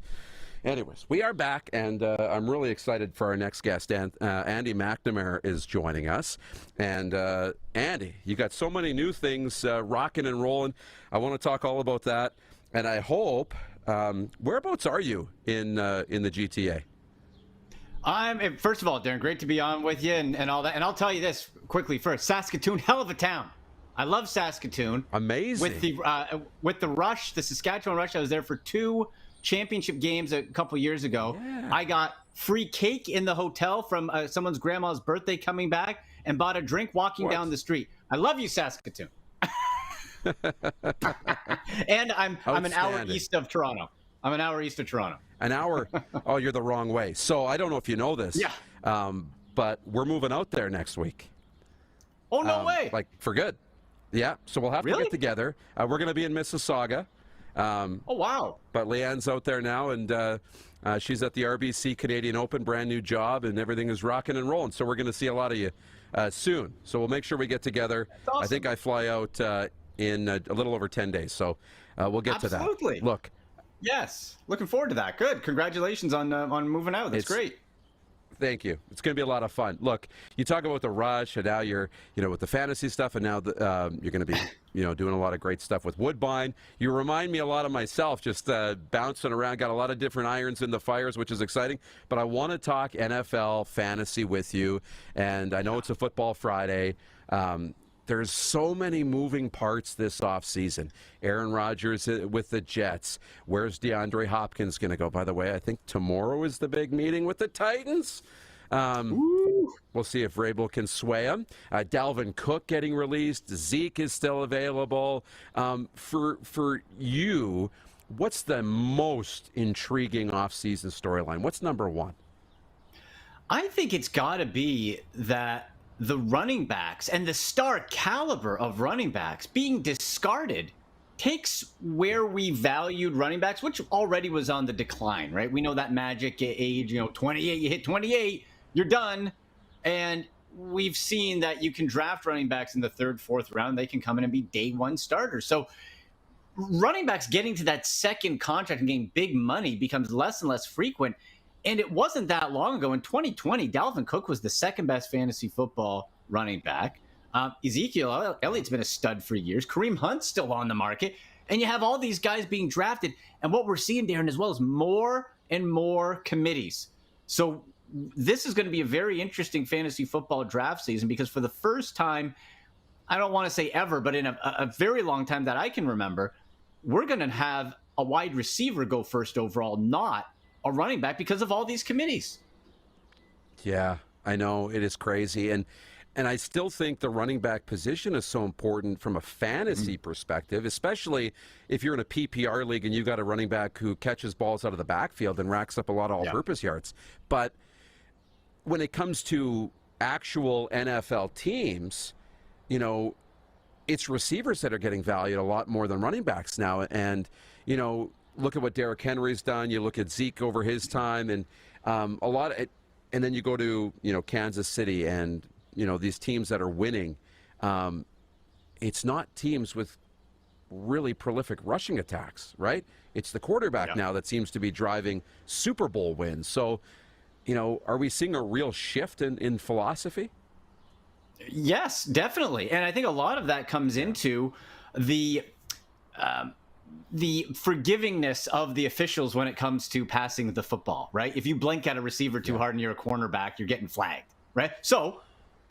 anyways, we are back, and I'm really excited for our next guest. Andy McNamara is joining us. And, Andy, you got so many new things rocking and rolling. I want to talk all about that. And I hope, whereabouts are you in the GTA? First of all, Darren, great to be on with you and all that. And I'll tell you this quickly first. Saskatoon, hell of a town. I love Saskatoon. Amazing. With the Rush, the Saskatchewan Rush, I was there for 2 championship games a couple years ago. Yeah. I got free cake in the hotel from someone's grandma's birthday coming back and bought a drink walking down the street. I love you, Saskatoon. And I'm an hour east of Toronto. An hour? Oh, you're the wrong way. So I don't know if you know this. Yeah. But we're moving out there next week. Oh, no way. Like, for good. Yeah. So we'll have to get together. We're going to be in Mississauga. Oh, wow. But Leanne's out there now, and she's at the RBC Canadian Open, brand new job, and everything is rocking and rolling. So we're going to see a lot of you soon. So we'll make sure we get together. Awesome. I think I fly out in a little over 10 days. So we'll get to that. Absolutely. Look. Yes. Looking forward to that. Good. Congratulations on moving out. That's great. Thank you. It's going to be a lot of fun. Look, you talk about the Rush, and now you're, with the fantasy stuff, and now you're going to be, doing a lot of great stuff with Woodbine. You remind me a lot of myself, just bouncing around. Got a lot of different irons in the fires, which is exciting. But I want to talk NFL fantasy with you, and I know it's a Football Friday. There's so many moving parts this offseason. Aaron Rodgers with the Jets. Where's DeAndre Hopkins going to go? By the way, I think tomorrow is the big meeting with the Titans. We'll see if Remple can sway him. Dalvin Cook getting released. Zeke is still available. For you, what's the most intriguing offseason storyline? What's number one? I think it's got to be that the running backs and the star caliber of running backs being discarded takes where we valued running backs, which already was on the decline, right? We know that magic age, 28, you hit 28, you're done. And we've seen that you can draft running backs in the 3rd, 4th round. They can come in and be day one starters. So running backs getting to that second contract and getting big money becomes less and less frequent. And it wasn't that long ago. In 2020, Dalvin Cook was the 2nd best fantasy football running back. Ezekiel Elliott's been a stud for years. Kareem Hunt's still on the market. And you have all these guys being drafted. And what we're seeing, Darren, as well, is more and more committees. So this is going to be a very interesting fantasy football draft season because for the first time, I don't want to say ever, but in a very long time that I can remember, we're going to have a wide receiver go first overall, not a running back, because of all these committees. Yeah, I know. It is crazy. And I still think the running back position is so important from a fantasy perspective, especially if you're in a PPR league and you've got a running back who catches balls out of the backfield and racks up a lot of all-purpose yards. But when it comes to actual NFL teams, it's receivers that are getting valued a lot more than running backs now. And, look at what Derrick Henry's done. You look at Zeke over his time, and a lot of it, and then you go to Kansas City and these teams that are winning. It's not teams with really prolific rushing attacks, right? It's the quarterback now that seems to be driving Super Bowl wins. So, are we seeing a real shift in philosophy? Yes, definitely, and I think a lot of that comes into the forgivingness of the officials when it comes to passing the football, right? If you blink at a receiver too hard and you're a cornerback, you're getting flagged, right? So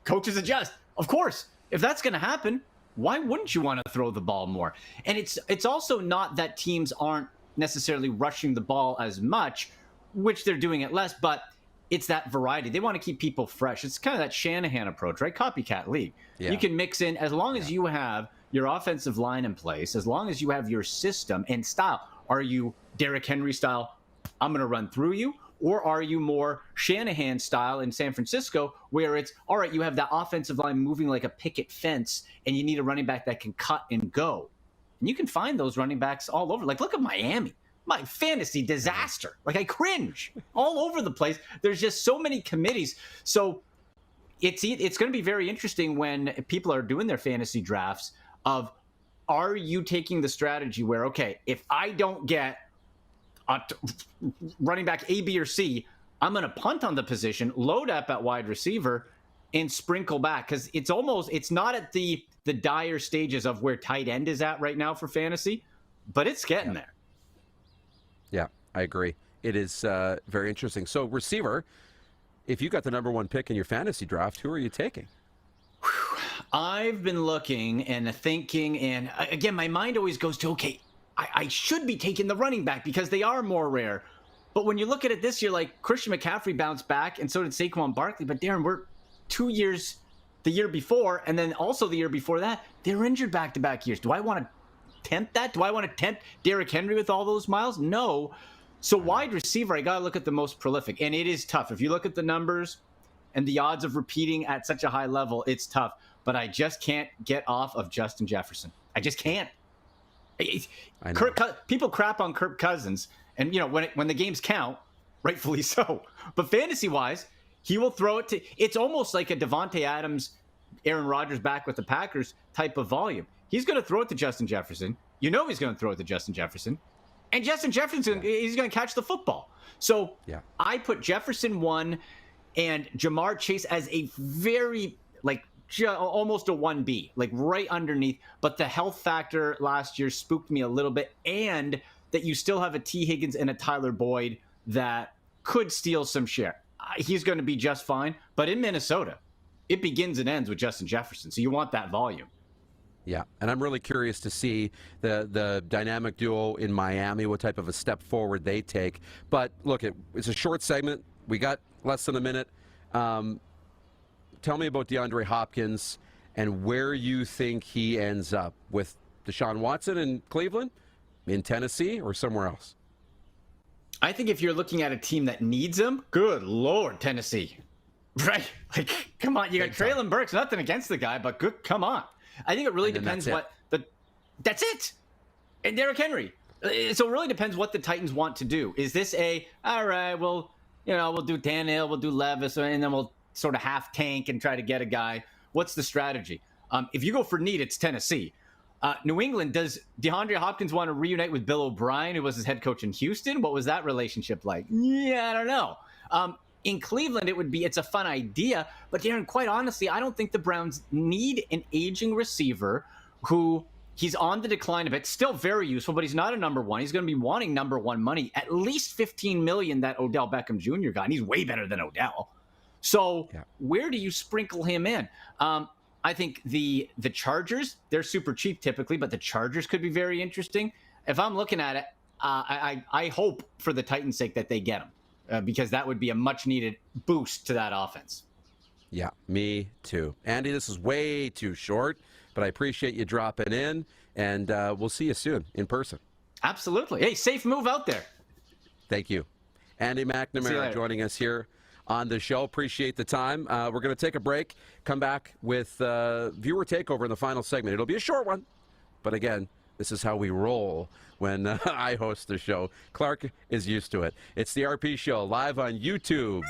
coaches adjust. Of course, if that's going to happen, why wouldn't you want to throw the ball more? And it's also not that teams aren't necessarily rushing the ball as much, which they're doing it less, but it's that variety. They want to keep people fresh. It's kind of that Shanahan approach, right? Copycat league. Yeah. You can mix in, as long as you have your offensive line in place, as long as you have your system and style. Are you Derrick Henry style, I'm going to run through you? Or are you more Shanahan style in San Francisco, where it's, all right, you have that offensive line moving like a picket fence, and you need a running back that can cut and go. And you can find those running backs all over. Like, look at Miami. My fantasy disaster. Like, I cringe all over the place. There's just so many committees. So it's going to be very interesting when people are doing their fantasy drafts of, are you taking the strategy where, okay, if I don't get running back A, B, or C, I'm going to punt on the position, load up at wide receiver, and sprinkle back. Because it's not at the dire stages of where tight end is at right now for fantasy, but it's getting there. Yeah, I agree. It is very interesting. So, receiver, if you got the number 1 pick in your fantasy draft, who are you taking? I've been looking and thinking, and again, my mind always goes to, okay, I should be taking the running back because they are more rare. But when you look at it this year, like Christian McCaffrey bounced back, and so did Saquon Barkley. But Darren, we're 2 years, the year before, and then also the year before that, they were injured back-to-back years. Do I want to tempt that? Do I want to tempt Derrick Henry with all those miles? No. So wide receiver, I got to look at the most prolific. And it is tough. If you look at the numbers and the odds of repeating at such a high level, it's tough. But I just can't get off of Justin Jefferson. I just can't. People crap on Kirk Cousins, and when the games count, rightfully so. But fantasy-wise, he will throw it to. It's almost like a Devontae Adams, Aaron Rodgers back with the Packers type of volume. He's going to throw it to Justin Jefferson. He's going to throw it to Justin Jefferson, and Justin Jefferson, he's going to catch the football. So I put Jefferson 1 and Jamar Chase as a very almost a 1B, like right underneath. But the health factor last year spooked me a little bit, and that you still have a T. Higgins and a Tyler Boyd that could steal some share. He's going to be just fine. But in Minnesota, it begins and ends with Justin Jefferson. So you want that volume. Yeah, and I'm really curious to see the dynamic duo in Miami, what type of a step forward they take. But look, it's a short segment. We got less than a minute. Tell me about DeAndre Hopkins and where you think he ends up with Deshaun Watson in Cleveland, in Tennessee, or somewhere else. I think if you're looking at a team that needs him, good Lord, Tennessee. Right? Like, come on. You got Traylon Burks. Nothing against the guy, but good. Come on. I think it really depends that's it. And Derrick Henry. So it really depends what the Titans want to do. Is this all right, we'll do Tannehill, we'll do Levis, and then we'll sort of half tank and try to get a guy. What's the strategy? If you go for need, it's Tennessee. New England, does DeAndre Hopkins want to reunite with Bill O'Brien, who was his head coach in Houston? What was that relationship like? Yeah, I don't know. In Cleveland, it's a fun idea, but Darren, quite honestly, I don't think the Browns need an aging receiver who he's on the decline a bit, still very useful, but he's not a number 1. He's going to be wanting number 1 money, at least $15 million that Odell Beckham Jr. got, and he's way better than Odell. So where do you sprinkle him in? I think the Chargers, they're super cheap typically, but the Chargers could be very interesting. If I'm looking at it, I hope for the Titans' sake that they get him because that would be a much-needed boost to that offense. Yeah, me too. Andy, this is way too short, but I appreciate you dropping in, and we'll see you soon in person. Absolutely. Hey, safe move out there. Thank you. Andy McNamara joining us here on the show. Appreciate the time. We're going to take a break, come back with viewer takeover in the final segment. It'll be a short one, but again, this is how we roll when I host the show. Clark is used to it. It's the RP Show live on YouTube,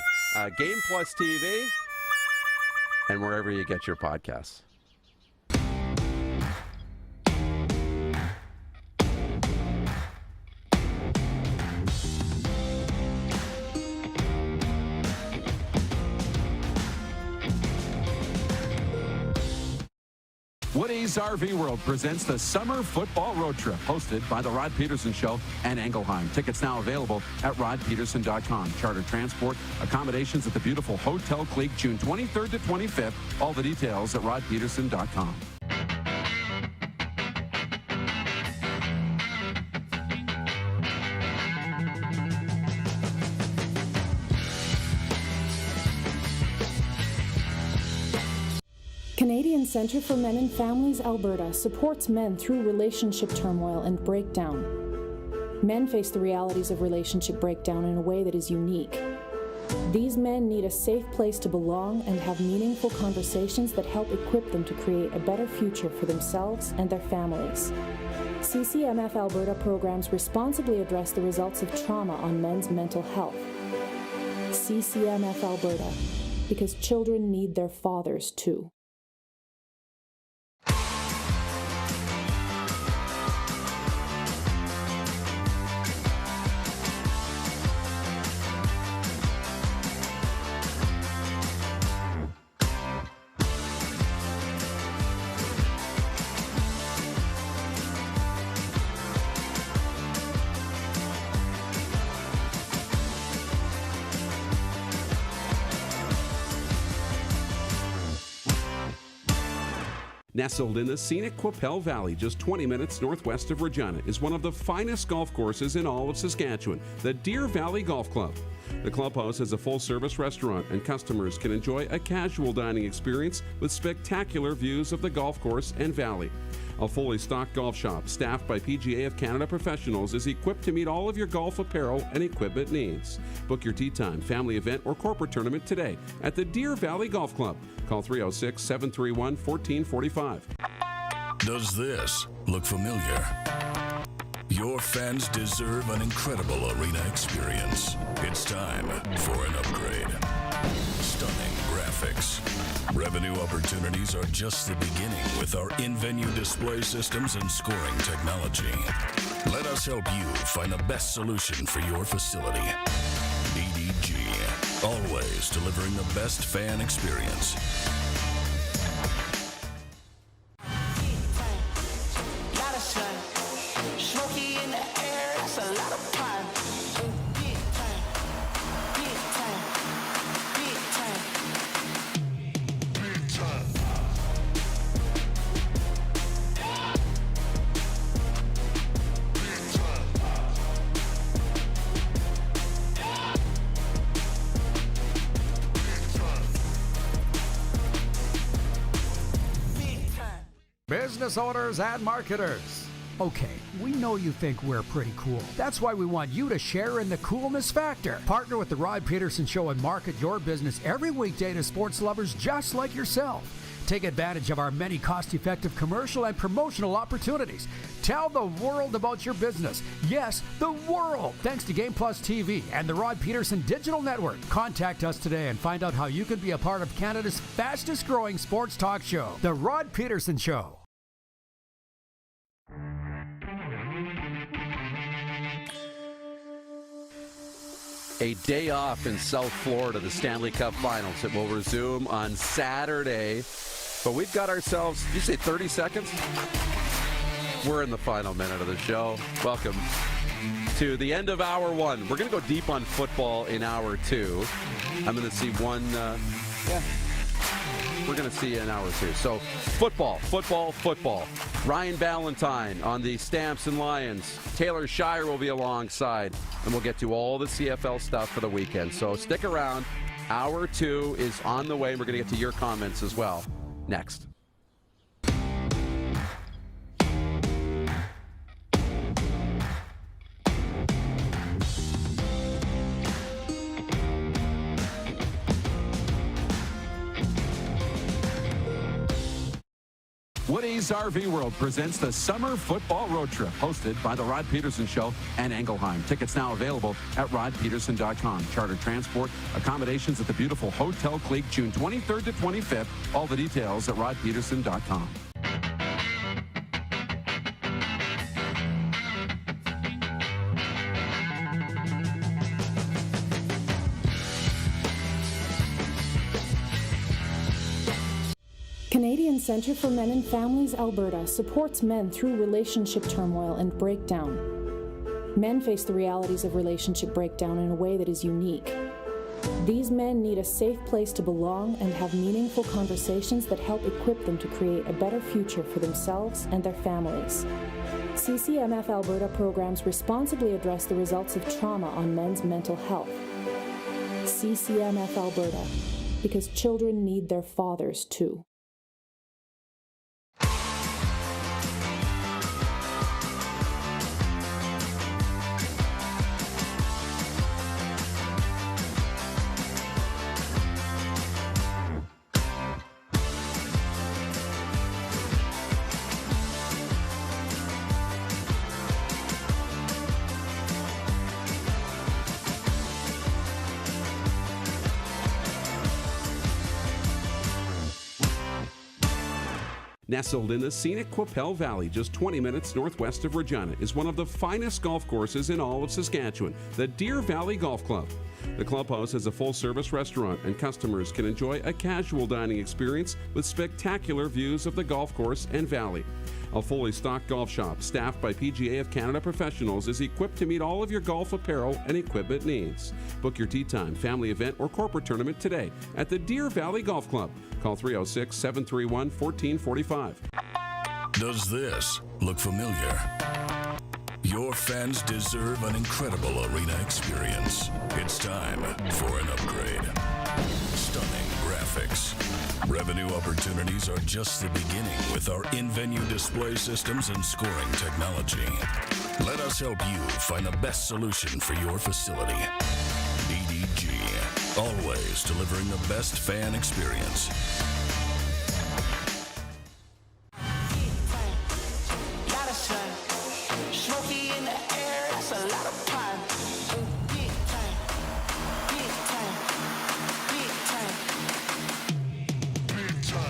Game Plus TV, and wherever you get your podcasts. Woody's RV World presents the Summer Football Road Trip, hosted by The Rod Pedersen Show and Engelheim. Tickets now available at rodpedersen.com. Charter transport, accommodations at the beautiful Hotel Clique, June 23rd to 25th. All the details at rodpedersen.com. Canadian Centre for Men and Families Alberta supports men through relationship turmoil and breakdown. Men face the realities of relationship breakdown in a way that is unique. These men need a safe place to belong and have meaningful conversations that help equip them to create a better future for themselves and their families. CCMF Alberta programs responsibly address the results of trauma on men's mental health. CCMF Alberta, because children need their fathers too. Nestled in the scenic Qu'Appelle Valley, just 20 minutes northwest of Regina, is one of the finest golf courses in all of Saskatchewan, the Deer Valley Golf Club. The clubhouse has a full-service restaurant, and customers can enjoy a casual dining experience with spectacular views of the golf course and valley. A fully stocked golf shop, staffed by PGA of Canada professionals, is equipped to meet all of your golf apparel and equipment needs. Book your tee time, family event, or corporate tournament today at the Deer Valley Golf Club. Call 306-731-1445. Does this look familiar? Your fans deserve an incredible arena experience. It's time for an upgrade. Stunning graphics. Revenue opportunities are just the beginning with our in-venue display systems and scoring technology. Let us help you find the best solution for your facility. DDG, always delivering the best fan experience. Business owners and marketers. Okay, we know you think we're pretty cool. That's why we want you to share in the coolness factor. Partner with the Rod Pedersen Show and market your business every weekday to sports lovers just like yourself. Take advantage of our many cost-effective commercial and promotional opportunities. Tell the world about your business. Yes, the world. Thanks to Game Plus TV and the Rod Pedersen Digital Network. Contact us today and find out how you can be a part of Canada's fastest-growing sports talk show, The Rod Pedersen Show. A day off in South Florida, the Stanley Cup Finals. It will resume on Saturday. But we've got ourselves, did you say 30 seconds? We're in the final minute of the show. Welcome to the end of hour one. We're going to go deep on football in hour two. I'm going to see we're going to see in hour two. So football. Ryan Ballantyne on the Stamps and Lions. Taylor Shire will be alongside, and we'll get to all the CFL stuff for the weekend. So stick around. Hour two is on the way, and we're going to get to your comments as well next. Woody's RV World presents the Summer Football Road Trip, hosted by the Rod Pedersen Show and Engelheim. Tickets now available at rodpedersen.com. Charter transport, accommodations at the beautiful Hotel Clique, June 23rd to 25th. All the details at rodpedersen.com. Canadian Centre for Men and Families Alberta supports men through relationship turmoil and breakdown. Men face the realities of relationship breakdown in a way that is unique. These men need a safe place to belong and have meaningful conversations that help equip them to create a better future for themselves and their families. CCMF Alberta programs responsibly address the results of trauma on men's mental health. CCMF Alberta, because children need their fathers too. Nestled in the scenic Qu'Appelle Valley, just 20 minutes northwest of Regina, is one of the finest golf courses in all of Saskatchewan, the Deer Valley Golf Club. The clubhouse has a full-service restaurant, and customers can enjoy a casual dining experience with spectacular views of the golf course and valley. A fully stocked golf shop, staffed by PGA of Canada professionals, is equipped to meet all of your golf apparel and equipment needs. Book your tee time, family event, or corporate tournament today at the Deer Valley Golf Club. Call 306-731-1445. Does this look familiar? Your fans deserve an incredible arena experience. It's time for an upgrade. Stunning graphics. Revenue opportunities are just the beginning with our in-venue display systems and scoring technology. Let us help you find the best solution for your facility. DDG, always delivering the best fan experience. Smoky in the air, that's a lot of pine. Big time, big time, big time, big time.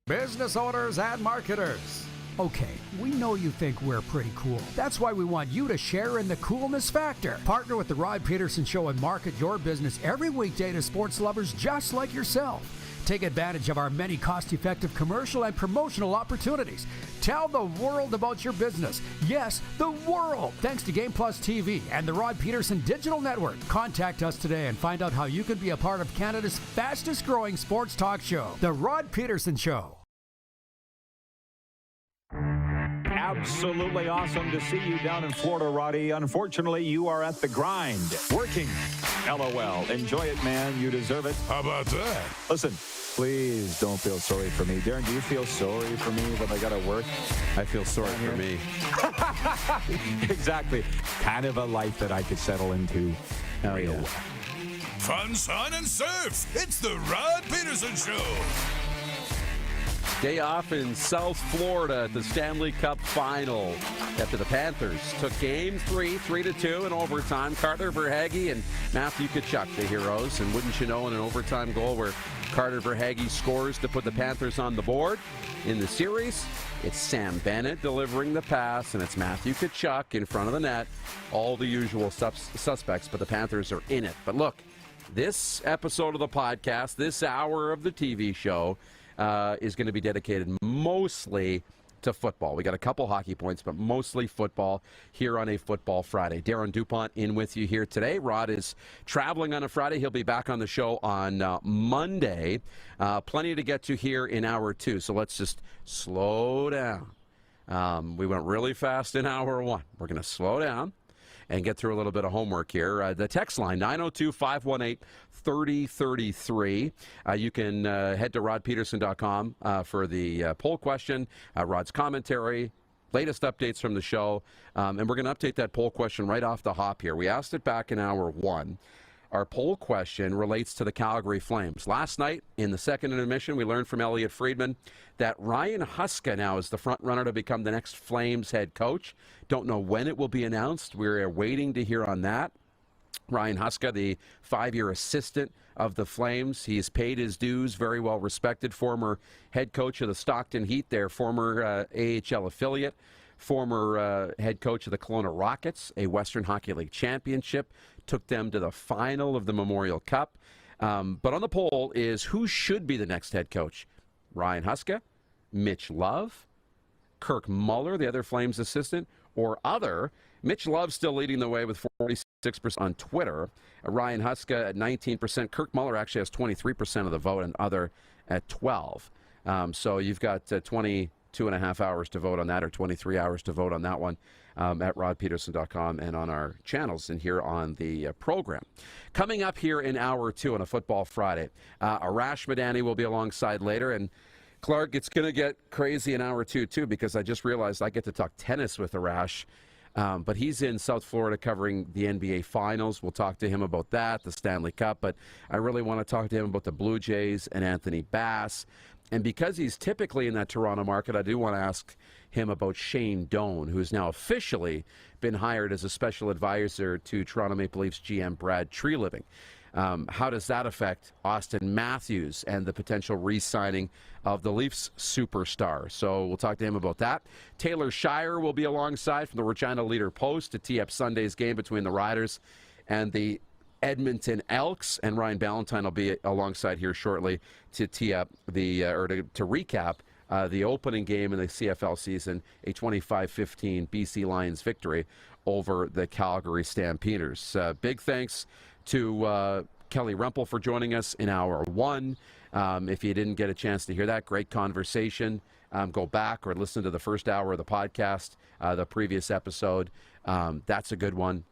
Business owners and marketers. Okay, we know you think we're pretty cool. That's why we want you to share in the coolness factor. Partner with the Rod Pedersen Show and market your business every weekday to sports lovers just like yourself. Take advantage of our many cost-effective commercial and promotional opportunities. Tell the world about your business. Yes, the world. Thanks to Game Plus TV and the Rod Pedersen Digital Network. Contact us today and find out how you can be a part of Canada's fastest-growing sports talk show, The Rod Pedersen Show. Absolutely awesome to see you down in Florida, Roddy. Unfortunately, you are at the grind. Working. LOL. Enjoy it, man. You deserve it. How about that? Listen, please don't feel sorry for me. Darren, do you feel sorry for me when I got to work? I feel sorry for me. Exactly. Kind of a life that I could settle into. Hell yeah. Fun, sun, and surf. It's the Rod Pedersen Show. Day off in South Florida at the Stanley Cup Final after the Panthers took Game 3, 3-2 in overtime. Carter Verhaeghe and Matthew Tkachuk, the heroes. And wouldn't you know, in an overtime goal where Carter Verhaeghe scores to put the Panthers on the board in the series, it's Sam Bennett delivering the pass, and it's Matthew Tkachuk in front of the net. All the usual suspects, but the Panthers are in it. But look, this episode of the podcast, this hour of the TV show, is going to be dedicated mostly to football. We got a couple hockey points, but mostly football here on a Football Friday. Darren DuPont in with you here today. Rod is traveling on a Friday. He'll be back on the show on Monday. Plenty to get to here in hour two, so let's just slow down. We went really fast in hour one. We're going to slow down and get through a little bit of homework here. The text line, 902-518-3033. You can head to rodpedersen.com for the poll question, Rod's commentary, latest updates from the show. And we're going to update that poll question right off the hop here. We asked it back in hour one. Our poll question relates to the Calgary Flames. Last night, in the second intermission, we learned from Elliot Friedman that Ryan Huska now is the front runner to become the next Flames head coach. Don't know when it will be announced. We're waiting to hear on that. Ryan Huska, the 5-year assistant of the Flames. He's paid his dues, very well respected. Former head coach of the Stockton Heat, their former AHL affiliate. Former head coach of the Kelowna Rockets, a Western Hockey League championship. Took them to the final of the Memorial Cup. But on the poll is who should be the next head coach? Ryan Huska, Mitch Love, Kirk Muller, the other Flames assistant, or other. Mitch Love still leading the way with 46% on Twitter. Ryan Huska at 19%. Kirk Muller actually has 23% of the vote, and other at 12. So you've got 22 and a half hours to vote on that, or 23 hours to vote on that one. At rodpedersen.com and on our channels and here on the program. Coming up here in hour two on a Football Friday, Arash Madani will be alongside later. And Clark, it's going to get crazy in hour two, too, because I just realized I get to talk tennis with Arash But he's in South Florida covering the NBA Finals. We'll talk to him about that, the Stanley Cup. But I really want to talk to him about the Blue Jays and Anthony Bass. And because he's typically in that Toronto market, I do want to ask him about Shane Doan, who's now officially been hired as a special advisor to Toronto Maple Leafs GM Brad Treliving. How does that affect Austin Matthews and the potential re-signing of the Leafs superstar? So we'll talk to him about that. Taylor Shire will be alongside from the Regina Leader-Post to tee up Sunday's game between the Riders and the Edmonton Elks, and Ryan Ballantyne will be alongside here shortly to tee up to recap the opening game in the CFL season, a 25-15 BC Lions victory over the Calgary Stampeders. Big thanks to Kelly Remple for joining us in hour one. If you didn't get a chance to hear that, great conversation. Go back or listen to the first hour of the podcast, the previous episode. That's a good one.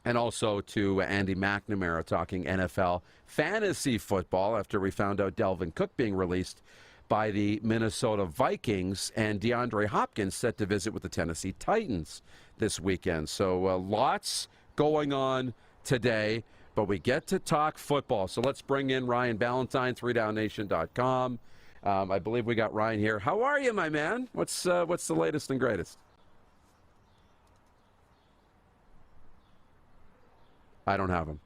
And also to Andy McNamara talking NFL fantasy football after we found out Delvin Cook being released by the Minnesota Vikings, and DeAndre Hopkins set to visit with the Tennessee Titans this weekend. So lots going on today, but we get to talk football. So let's bring in Ryan Ballantyne, 3downnation.com. I believe we got Ryan here. How are you, my man? What's the latest and greatest? I don't have him.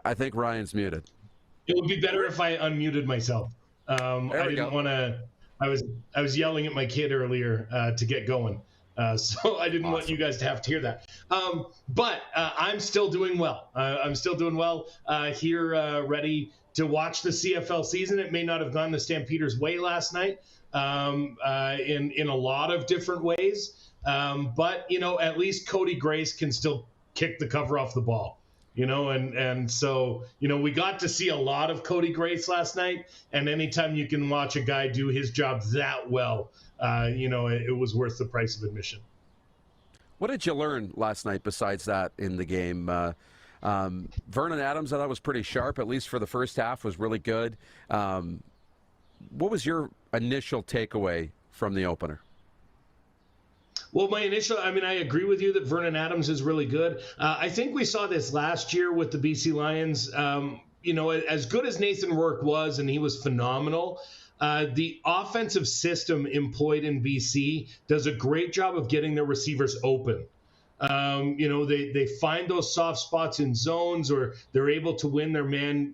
I think Ryan's muted. It would be better if I unmuted myself. I didn't want to. I was yelling at my kid earlier to get going, so I didn't want you guys to have to hear that. But I'm still doing well. I'm still doing well here, ready to watch the CFL season. It may not have gone the Stampeders' way last night in a lot of different ways, but at least Cody Grace can still kick the cover off the ball, and so, we got to see a lot of Cody Grace last night, and anytime you can watch a guy do his job that well, it was worth the price of admission. What did you learn last night besides that in the game? Vernon Adams, I thought, was pretty sharp, at least for the first half, was really good. What was your initial takeaway from the opener? Well, I agree with you that Vernon Adams is really good. I think we saw this last year with the BC Lions. As good as Nathan Rourke was, and he was phenomenal, the offensive system employed in BC does a great job of getting their receivers open. They find those soft spots in zones, or they're able to win their man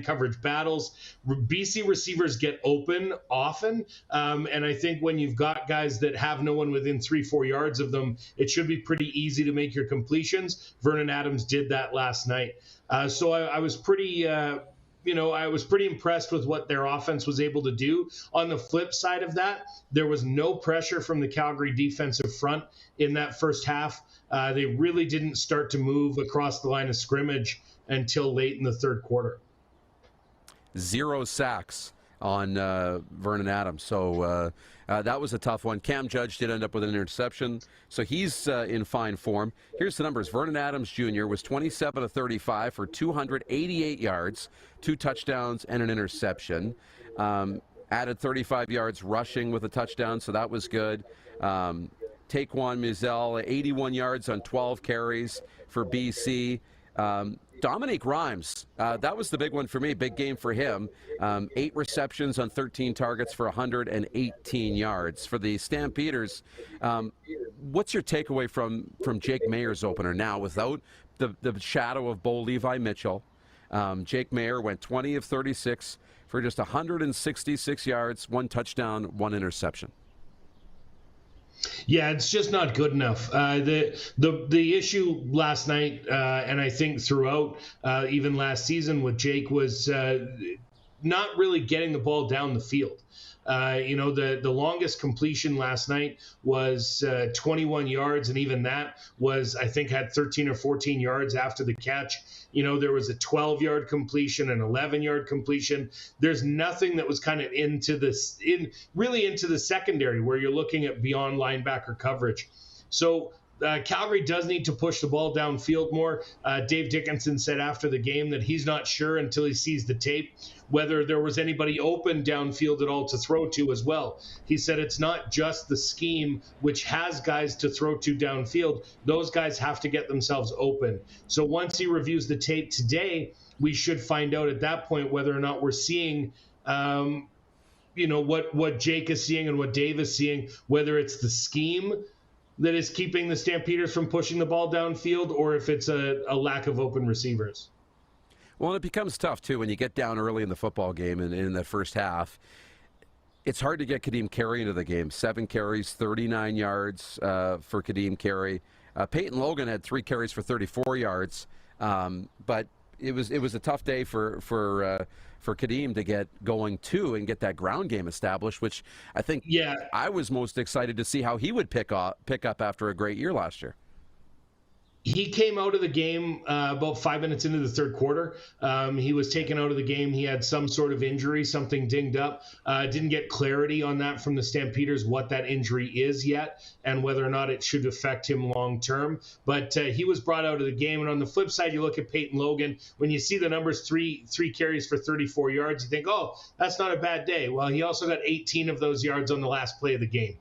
coverage battles. BC receivers get open often, and I think when you've got guys that have no one within 3-4 yards of them, it should be pretty easy to make your completions. Vernon Adams did that last night, so I was pretty. I was pretty impressed with what their offense was able to do. On the flip side of that, there was no pressure from the Calgary defensive front in that first half. They really didn't start to move across the line of scrimmage until late in the third quarter. 0 sacks on Vernon Adams. So that was a tough one. Cam Judge did end up with an interception, so he's in fine form. Here's the numbers. Vernon Adams Jr. was 27 of 35 for 288 yards, 2 touchdowns, and an interception. Added 35 yards rushing with a touchdown, so that was good. Taquan Mizell, 81 yards on 12 carries for BC. Dominique Rhymes, that was the big one for me, big game for him. 8 receptions on 13 targets for 118 yards. For the Stampeders, what's your takeaway from Jake Mayer's opener now without the shadow of Bo Levi Mitchell? Jake Mayer went 20 of 36 for just 166 yards, 1 touchdown, 1 interception. Yeah, it's just not good enough. The issue last night, and I think throughout even last season with Jake, was not really getting the ball down the field. The longest completion last night was 21 yards, and even that was, I think, had 13 or 14 yards after the catch. There was a 12-yard completion, an 11-yard completion. There's nothing that was kind of into the secondary where you're looking at beyond linebacker coverage. So Calgary does need to push the ball downfield more. Dave Dickinson said after the game that he's not sure until he sees the tape whether there was anybody open downfield at all to throw to as well. He said it's not just the scheme which has guys to throw to downfield. Those guys have to get themselves open. So once he reviews the tape today, we should find out at that point whether or not we're seeing what Jake is seeing and what Dave is seeing, whether it's the scheme that is keeping the Stampeders from pushing the ball downfield or if it's a lack of open receivers. Well, it becomes tough, too, when you get down early in the football game and in the first half. It's hard to get Kadeem Carey into the game. 7 carries, 39 yards for Kadeem Carey. Peyton Logan had 3 carries for 34 yards. But it was a tough day for Kadeem to get going, too, and get that ground game established, which I think I was most excited to see how he would pick up after a great year last year. He came out of the game about 5 minutes into the third quarter. He was taken out of the game. He had some sort of injury, something dinged up. Didn't get clarity on that from the Stampeders, what that injury is yet and whether or not it should affect him long term. But he was brought out of the game. And on the flip side, you look at Peyton Logan. When you see the numbers, three carries for 34 yards, you think, oh, that's not a bad day. Well, he also got 18 of those yards on the last play of the game.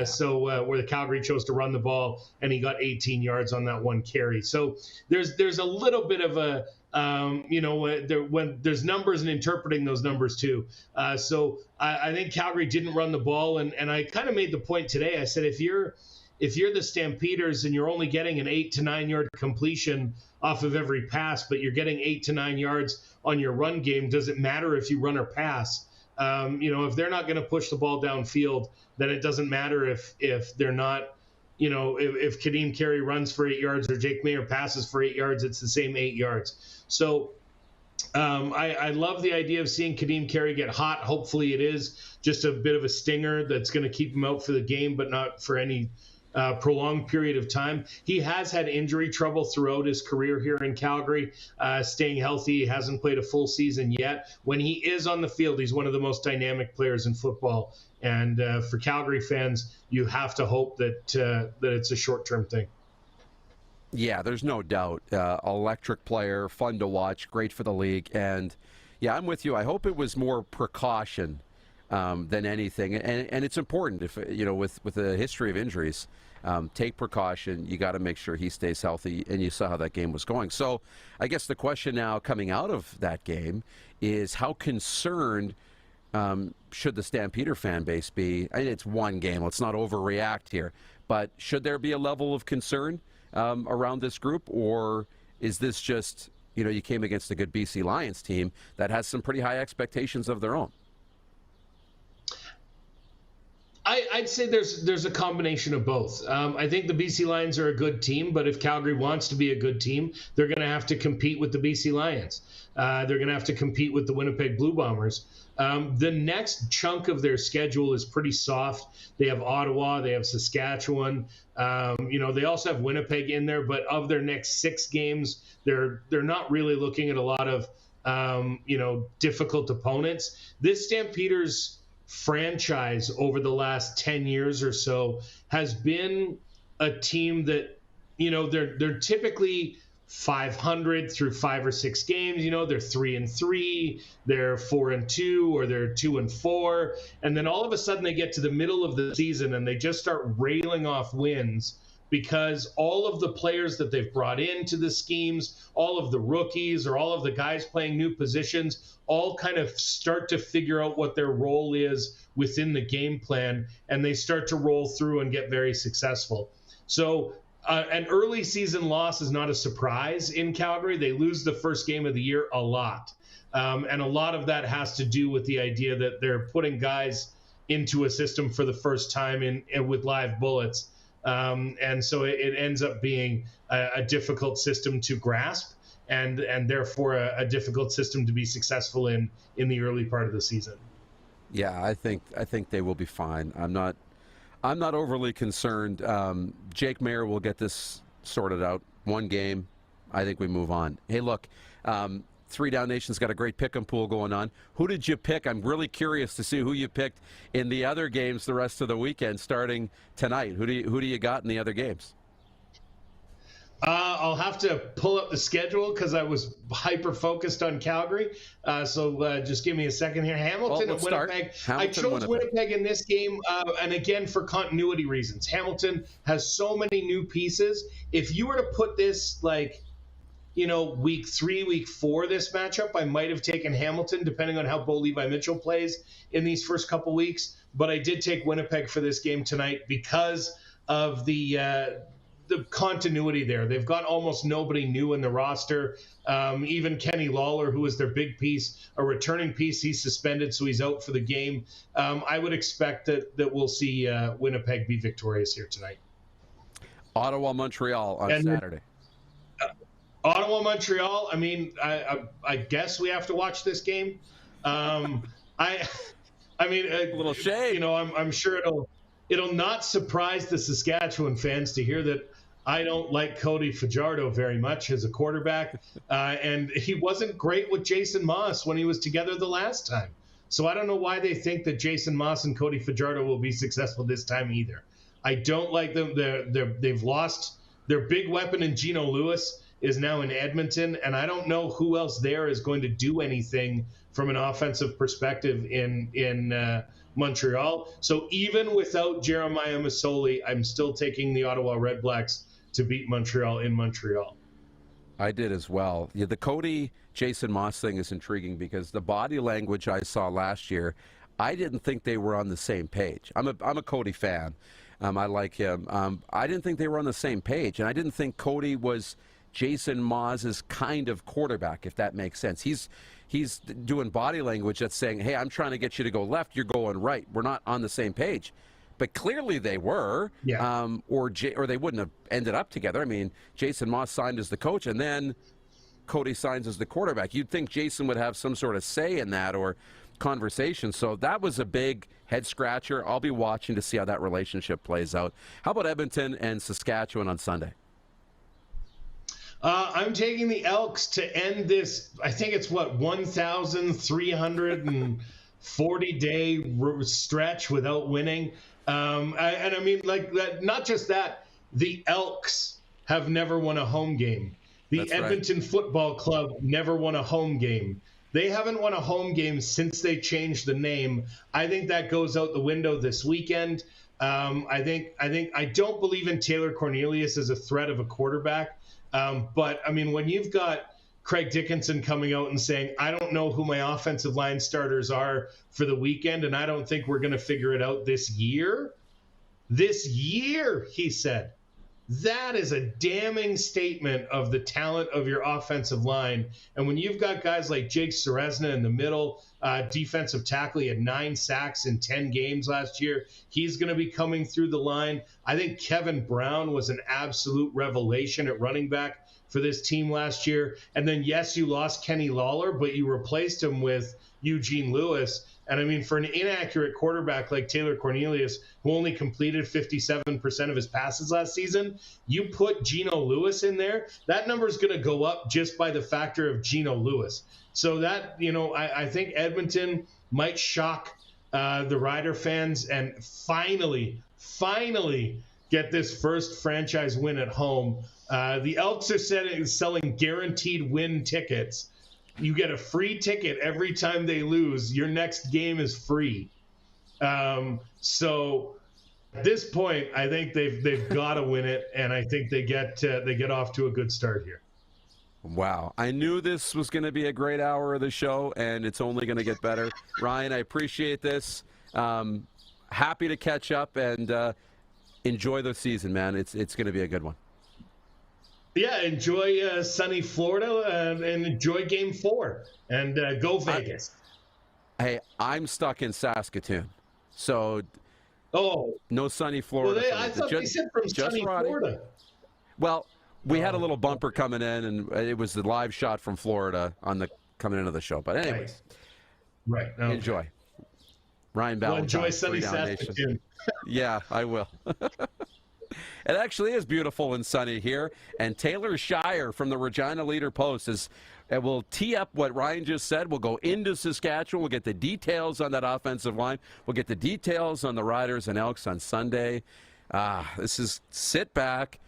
So where the Calgary chose to run the ball, and he got 18 yards on that one carry. So there's a little bit of a when there's numbers and interpreting those numbers too. So I think Calgary didn't run the ball, and I kind of made the point today. I said if you're the Stampeders and you're only getting an 8 to 9 yard completion off of every pass, but you're getting 8 to 9 yards on your run game, does it matter if you run or pass? If they're not going to push the ball downfield, then it doesn't matter if they're not, if Kadeem Carey runs for 8 yards or Jake Mayer passes for 8 yards, it's the same 8 yards. So I love the idea of seeing Kadeem Carey get hot. Hopefully it is just a bit of a stinger that's going to keep him out for the game, but not for any prolonged period of time. He has had injury trouble throughout his career here in Calgary, staying healthy. He hasn't played a full season yet. When he is on the field, he's one of the most dynamic players in football. And for Calgary fans, you have to hope that it's a short-term thing. Yeah, there's no doubt. Electric player, fun to watch, great for the league. And, yeah, I'm with you. I hope it was more precaution than anything. And it's important, if with a history of injuries, take precaution. You got to make sure he stays healthy, and you saw how that game was going. So I guess the question now coming out of that game is how concerned should the Stampeder fan base be? I mean, it's one game. Let's not overreact here. But should there be a level of concern around this group, or is this just, you came against a good BC Lions team that has some pretty high expectations of their own? I'd say there's a combination of both. I think the BC Lions are a good team, but if Calgary wants to be a good team, they're going to have to compete with the BC Lions. They're going to have to compete with the Winnipeg Blue Bombers. The next chunk of their schedule is pretty soft. They have Ottawa, they have Saskatchewan. They also have Winnipeg in there, but of their next 6 games, they're not really looking at a lot of difficult opponents. This Stampeders franchise over the last 10 years or so has been a team that, they're typically 500 through 5 or 6 games. They're 3-3, they're 4-2, or they're 2-4. And then all of a sudden they get to the middle of the season and they just start railing off wins because all of the players that they've brought into the schemes, all of the rookies or all of the guys playing new positions, all kind of start to figure out what their role is within the game plan, and they start to roll through and get very successful. So an early season loss is not a surprise in Calgary. They lose the first game of the year a lot. And a lot of that has to do with the idea that they're putting guys into a system for the first time with live bullets. And so it ends up being a difficult system to grasp and therefore a difficult system to be successful in the early part of the season. Yeah, I think they will be fine. I'm not overly concerned. Jake Mayer will get this sorted out. One game, I think we move on. Hey, look, 3 Down Nation's got a great pick'em pool going on. Who did you pick? I'm really curious to see who you picked in the other games the rest of the weekend, starting tonight. Who do you got in the other games? I'll have to pull up the schedule because I was hyper-focused on Calgary. So just give me a second here. Hamilton and Winnipeg. I chose Winnipeg in this game, and again, for continuity reasons. Hamilton has so many new pieces. If you were to put this, week 3, week 4, this matchup, I might have taken Hamilton, depending on how Bo Levi Mitchell plays in these first couple weeks. But I did take Winnipeg for this game tonight because of the continuity there. They've got almost nobody new in the roster. Even Kenny Lawler, who was their big piece, a returning piece, he's suspended, so he's out for the game. I would expect that we'll see Winnipeg be victorious here tonight. Ottawa, Montreal on Saturday. Ottawa, Montreal. I mean, I guess we have to watch this game. A little shade. I'm sure it'll not surprise the Saskatchewan fans to hear that I don't like Cody Fajardo very much as a quarterback, and he wasn't great with Jason Moss when he was together the last time. So I don't know why they think that Jason Moss and Cody Fajardo will be successful this time either. I don't like them. They've lost their big weapon in Geno Lewis is now in Edmonton, and I don't know who else there is going to do anything from an offensive perspective in Montreal. So even without Jeremiah Masoli, I'm still taking the Ottawa Redblacks to beat Montreal in Montreal. I did as well. Yeah, the Cody Jason Moss thing is intriguing because the body language I saw last year, I didn't think they were on the same page. I'm a Cody fan. I like him. I didn't think they were on the same page, and I didn't think Cody was Jason Moss's kind of quarterback, if that makes sense. He's doing body language that's saying, hey, I'm trying to get you to go left, you're going right. We're not on the same page. But clearly they were, or they wouldn't have ended up together. I mean, Jason Moss signed as the coach, and then Cody signs as the quarterback. You'd think Jason would have some sort of say in that or conversation. So that was a big head-scratcher. I'll be watching to see how that relationship plays out. How about Edmonton and Saskatchewan on Sunday? I'm taking the Elks to end this, I think it's 1,340-day stretch without winning. Not just that, the Elks have never won a home game. The Edmonton Football Club never won a home game. They haven't won a home game since they changed the name. I think that goes out the window this weekend. I don't believe in Taylor Cornelius as a threat of a quarterback. But when you've got Craig Dickinson coming out and saying, I don't know who my offensive line starters are for the weekend, and I don't think we're going to figure it out this year. This year, he said. That is a damning statement of the talent of your offensive line. And when you've got guys like Jake Serezna in the middle, defensive tackle, he had 9 sacks in 10 games last year. He's going to be coming through the line. I think Kevin Brown was an absolute revelation at running back for this team last year. And then, yes, you lost Kenny Lawler, but you replaced him with Eugene Lewis. And for an inaccurate quarterback like Taylor Cornelius, who only completed 57% of his passes last season, you put Geno Lewis in there, that number is going to go up just by the factor of Geno Lewis. So that, I think Edmonton might shock the Rider fans and finally get this first franchise win at home. The Elks are selling guaranteed win tickets. You get a free ticket every time they lose. Your next game is free. So at this point, I think they've got to win it, and I think they get off to a good start here. Wow. I knew this was going to be a great hour of the show, and it's only going to get better. Ryan, I appreciate this. Happy to catch up, and enjoy the season, man. It's going to be a good one. Yeah, enjoy sunny Florida and enjoy Game 4 and go Vegas. I'm stuck in Saskatoon, so no sunny Florida. Well, I thought they said from sunny Florida. Well, we had a little bumper coming in, and it was the live shot from Florida coming into the show. But anyways, right. Okay. Enjoy. Ryan Ballantyne. Well, enjoy sunny Saskatoon. Yeah, I will. It actually is beautiful and sunny here. And Taylor Shire from the Regina Leader-Post will tee up what Ryan just said. We'll go into Saskatchewan. We'll get the details on that offensive line. We'll get the details on the Riders and Elks on Sunday. This is sit back,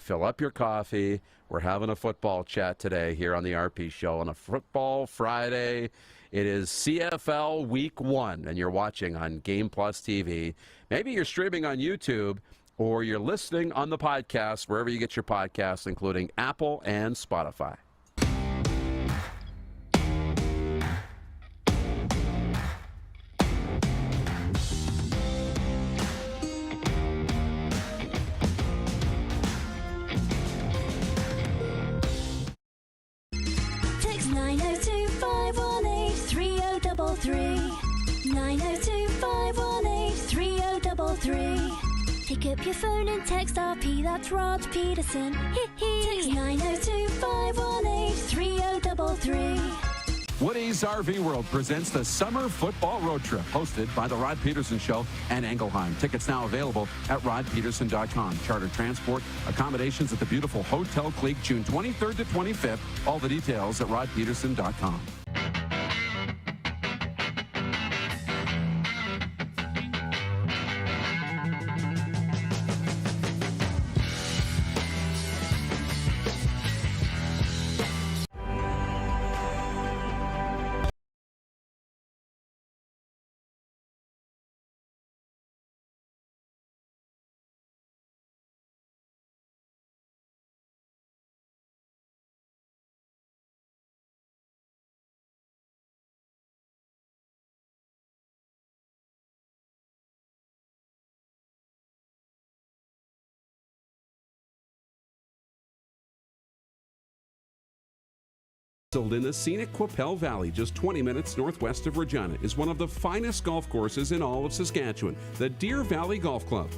fill up your coffee. We're having a football chat today here on the RP Show on a Football Friday. It is CFL Week 1, and you're watching on Game Plus TV. Maybe you're streaming on YouTube, or you're listening on the podcast, wherever you get your podcasts, including Apple and Spotify. Text 902-518-3033. 902-518-3033. Pick up your phone and text RP, that's Rod Pedersen. Text 902-518-3033. Woody's RV World presents the Summer Football Road Trip, hosted by the Rod Pedersen Show and Engelheim. Tickets now available at rodpedersen.com. Charter transport, accommodations at the beautiful Hotel Clique, June 23rd to 25th. All the details at rodpedersen.com. In the scenic Qu'Appelle Valley, just 20 minutes northwest of Regina, is one of the finest golf courses in all of Saskatchewan, the Deer Valley Golf Club.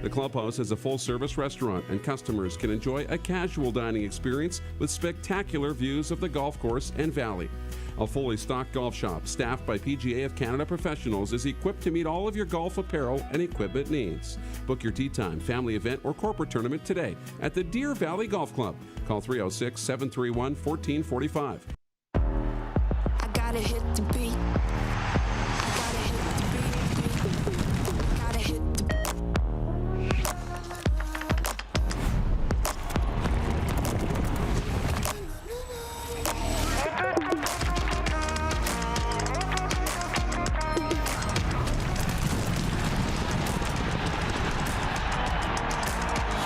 The clubhouse has a full-service restaurant, and customers can enjoy a casual dining experience with spectacular views of the golf course and valley. A fully stocked golf shop, staffed by PGA of Canada professionals, is equipped to meet all of your golf apparel and equipment needs. Book your tee time, family event, or corporate tournament today at the Deer Valley Golf Club. Call 306-731-1445. I gotta hit the beat. Gotta hit the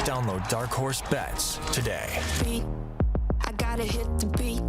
Download Dark Horse Bets today. beat. I gotta hit the beat.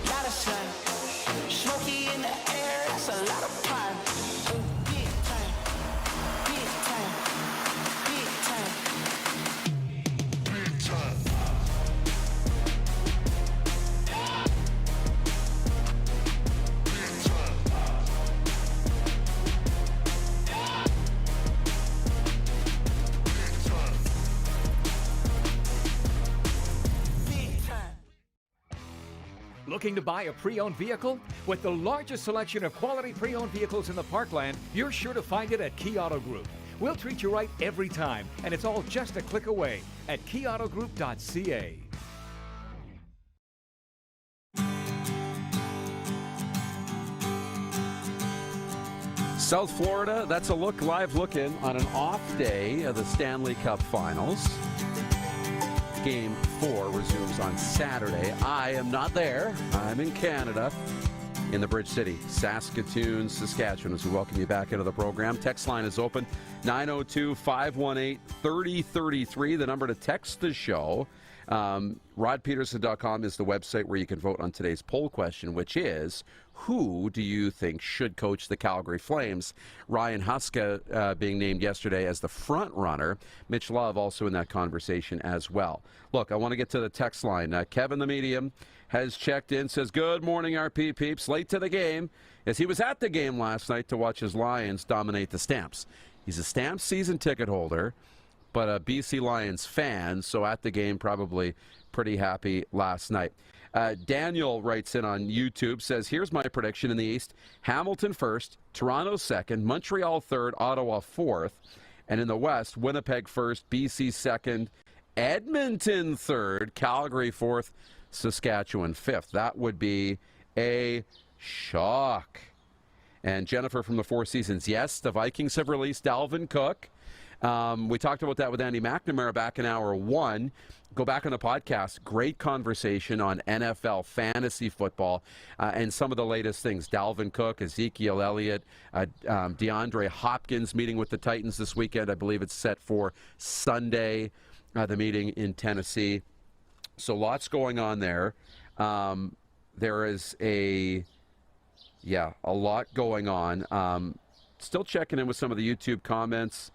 Gotta shine. Smoky in the air, that's a lot of pine. Big time, big time, big time, big time. Looking to buy a pre-owned vehicle? With the largest selection of quality pre-owned vehicles in the Parkland, you're sure to find it at Key Auto Group. We'll treat you right every time, and it's all just a click away at keyautogroup.ca. South Florida, that's a look, live look-in on an off day of the Stanley Cup Finals. Game 4 resumes on Saturday. I am not there. I'm in Canada, in the Bridge City, Saskatoon, Saskatchewan, as we welcome you back into the program. Text line is open, 902-518-3033, the number to text the show. RodPedersen.com is the website where you can vote on today's poll question, which is, who do you think should coach the Calgary Flames? Ryan Huska being named yesterday as the front runner. Mitch Love also in that conversation as well. Look, I want to get to the text line. Kevin the Medium has checked in, says, good morning, RP peeps. Late to the game, as he was at the game last night to watch his Lions dominate the Stamps. He's a Stamps season ticket holder. but a BC Lions fan, so at the game probably pretty happy last night. Daniel writes in on YouTube, says, here's my prediction in the East. Hamilton first, Toronto second, Montreal third, Ottawa fourth. And in the West, Winnipeg first, BC second, Edmonton third, Calgary fourth, Saskatchewan fifth. That would be a shock. And Jennifer from the Four Seasons, yes, the Vikings have released Dalvin Cook. We talked about that with Andy McNamara back in hour one. Go back on the podcast. Great conversation on NFL fantasy football and some of the latest things. Dalvin Cook, Ezekiel Elliott, DeAndre Hopkins meeting with the Titans this weekend. I believe it's set for Sunday, the meeting in Tennessee. So lots going on there. There is a lot going on. Still checking in with some of the YouTube comments.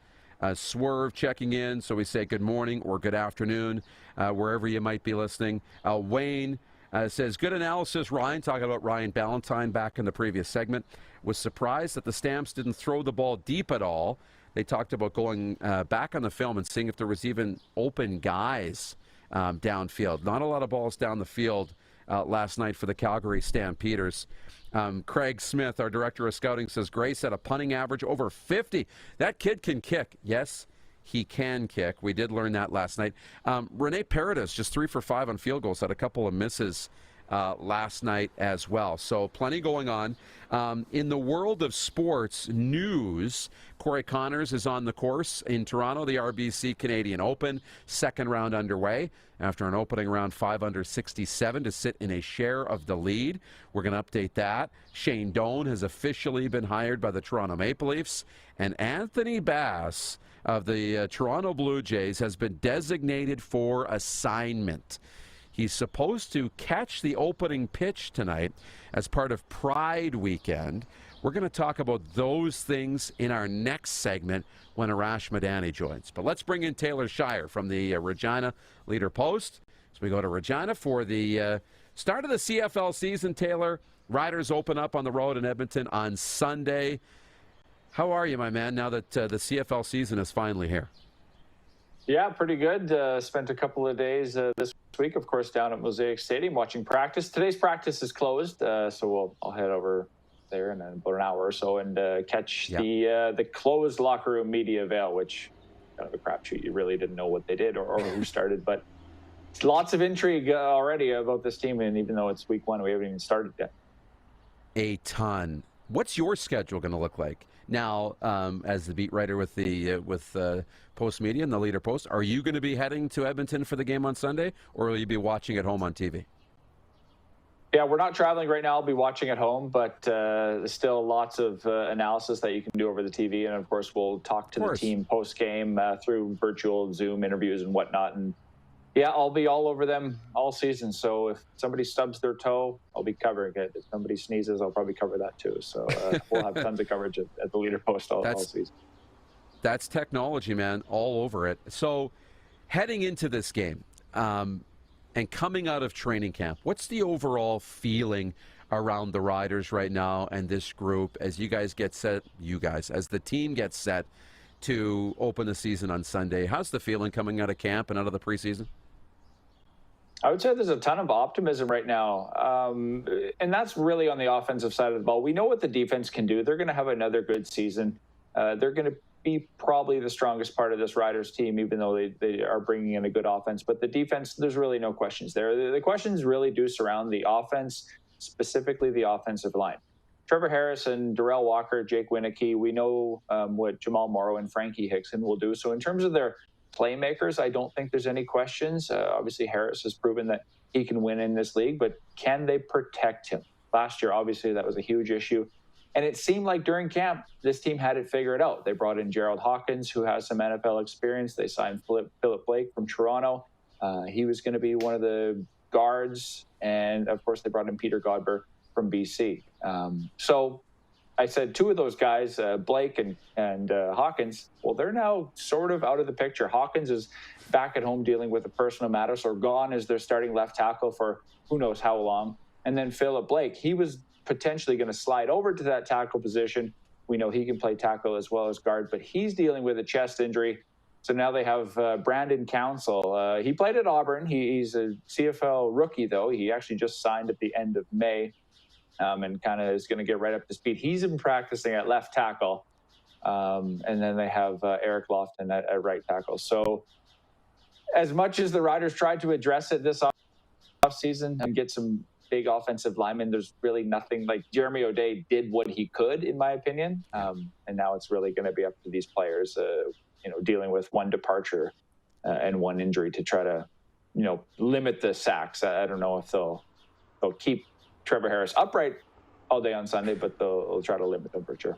Swerve checking in, so we say good morning or good afternoon, wherever you might be listening. Wayne says, good analysis, Ryan, talking about Ryan Ballantyne back in the previous segment. Was surprised that the Stamps didn't throw the ball deep at all. They talked about going back on the film and seeing if there was even open guys downfield. Not a lot of balls down the field last night for the Calgary Stampeders. Craig Smith, our director of scouting, says Gray set a punting average over 50. That kid can kick. Yes, he can kick. We did learn that last night. Rene Paredes, just 3 for 5 on field goals, had a couple of misses last night as well. So plenty going on. In the world of sports news, Corey Connors is on the course in Toronto, the RBC Canadian Open. Second round underway after an opening round 5 under 67 to sit in a share of the lead. We're going to update that. Shane Doan has officially been hired by the Toronto Maple Leafs. And Anthony Bass of the Toronto Blue Jays has been designated for assignment. He's supposed to catch the opening pitch tonight as part of Pride Weekend. We're going to talk about those things in our next segment when Arash Madani joins. But let's bring in Taylor Shire from the Regina Leader-Post. So we go to Regina for the start of the CFL season. Taylor, Riders open up on the road in Edmonton on Sunday. How are you, my man, now that the CFL season is finally here? Yeah, pretty good. Spent a couple of days this week, of course, down at Mosaic Stadium watching practice. Today's practice is closed, so I'll head over there in about an hour or so and catch the closed locker room media avail, which kind of a crapshoot. You really didn't know what they did or who started, but lots of intrigue already about this team, and even though it's week one, we haven't even started yet. A ton. What's your schedule going to look like now? As the beat writer with the Post Media and the Leader Post, are you going to be heading to Edmonton for the game on Sunday, or will you be watching at home on TV? Yeah, we're not traveling right now. I'll be watching at home, but there's still lots of analysis that you can do over the TV. And, of course, we'll talk to the team post-game through virtual Zoom interviews and whatnot. And, yeah, I'll be all over them all season. So if somebody stubs their toe, I'll be covering it. If somebody sneezes, I'll probably cover that too. So we'll have tons of coverage at the Leader Post all season. That's technology, man, all over it. So heading into this game, and coming out of training camp, what's the overall feeling around the Riders right now and this group as you guys get set, as the team gets set to open the season on Sunday? How's the feeling coming out of camp and out of the preseason? I would say there's a ton of optimism right now. And that's really on the offensive side of the ball. We know what the defense can do. They're going to have another good season. They're going to be probably the strongest part of this Riders team, even though they are bringing in a good offense. But the defense, there's really no questions there. The questions really do surround the offense, specifically the offensive line. Trevor Harris and Darrell Walker, Jake Wieneke, we know what Jamal Morrow and Frankie Hickson will do. So in terms of their playmakers, I don't think there's any questions. Obviously, Harris has proven that he can win in this league, but can they protect him? Last year, obviously, that was a huge issue. And it seemed like during camp, this team had it figured out. They brought in Gerald Hawkins, who has some NFL experience. They signed Philip Blake from Toronto. He was going to be one of the guards. And, of course, they brought in Peter Godber from BC. So I said two of those guys, Blake and Hawkins, well, they're now sort of out of the picture. Hawkins is back at home dealing with a personal matter, so gone as their starting left tackle for who knows how long. And then Philip Blake, he was potentially going to slide over to that tackle position. We know he can play tackle as well as guard, but he's dealing with a chest injury. So now they have Brandon Council. He played at Auburn. He's a CFL rookie, though. He actually just signed at the end of May and kind of is going to get right up to speed. He's been practicing at left tackle. And then they have Eric Lofton at right tackle. So as much as the Riders tried to address it this offseason and get some big offensive linemen, there's really nothing. Like Jeremy O'Day did what he could, in my opinion. And now it's really going to be up to these players, dealing with one departure and one injury to try to, limit the sacks. I don't know if they'll keep Trevor Harris upright all day on Sunday, but they'll try to limit them for sure.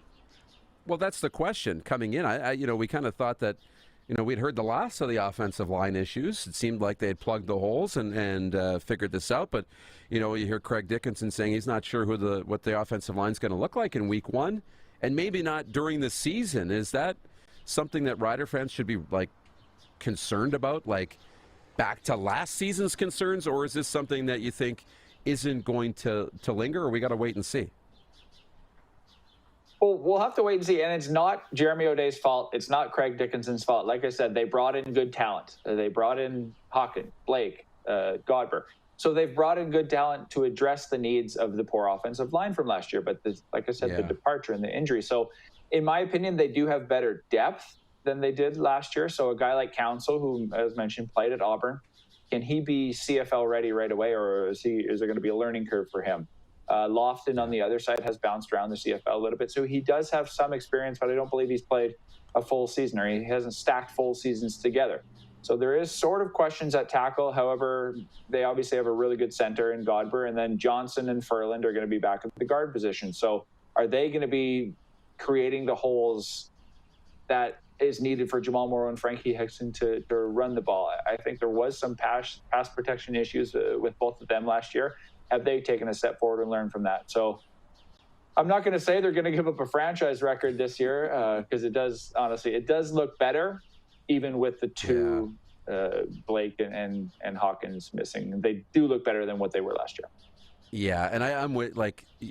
Well, that's the question coming in. We kind of thought that, we'd heard the last of the offensive line issues. It seemed like they had plugged the holes and figured this out. But, you hear Craig Dickinson saying he's not sure what the offensive line is going to look like in week one, and maybe not during the season. Is that something that Rider fans should be, concerned about, back to last season's concerns, or is this something that you think isn't going to linger, or we got to wait and see? Well, we'll have to wait and see. And it's not Jeremy O'Day's fault. It's not Craig Dickinson's fault. Like I said, they brought in good talent. They brought in Hawkins, Blake, Godber. So they've brought in good talent to address the needs of the poor offensive line from last year. But like I said, the departure and the injury. So in my opinion, they do have better depth than they did last year. So a guy like Council, who, as mentioned, played at Auburn, can he be CFL ready right away, or is there going to be a learning curve for him? Lofton on the other side has bounced around the CFL a little bit. So he does have some experience, but I don't believe he's played a full season, or he hasn't stacked full seasons together. So there is sort of questions at tackle. However, they obviously have a really good center in Godber, and then Johnson and Furland are going to be back at the guard position. So are they going to be creating the holes that is needed for Jamal Morrow and Frankie Hickson to run the ball? I think there was some pass protection issues with both of them last year. Have they taken a step forward and learned from that? So I'm not going to say they're going to give up a franchise record this year, because it does look better, even with the two Blake and Hawkins missing. They do look better than what they were last year. Yeah, and I'm with,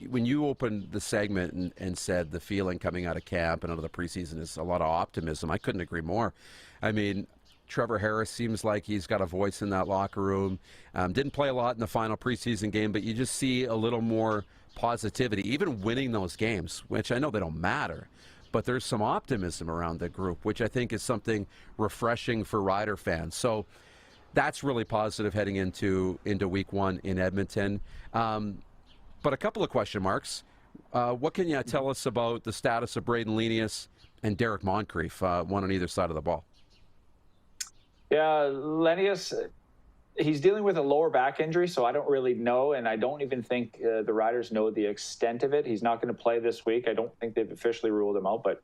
when you opened the segment and said the feeling coming out of camp and out of the preseason is a lot of optimism, I couldn't agree more. I mean, Trevor Harris seems like he's got a voice in that locker room. Didn't play a lot in the final preseason game, but you just see a little more positivity, even winning those games, which I know they don't matter, but there's some optimism around the group, which I think is something refreshing for Rider fans. So that's really positive heading into week one in Edmonton. But a couple of question marks. What can you tell us about the status of Braden Lenius and Derek Moncrief, one on either side of the ball? Yeah, Lenius, he's dealing with a lower back injury, so I don't really know, and I don't even think the Riders know the extent of it. He's not going to play this week. I don't think they've officially ruled him out, but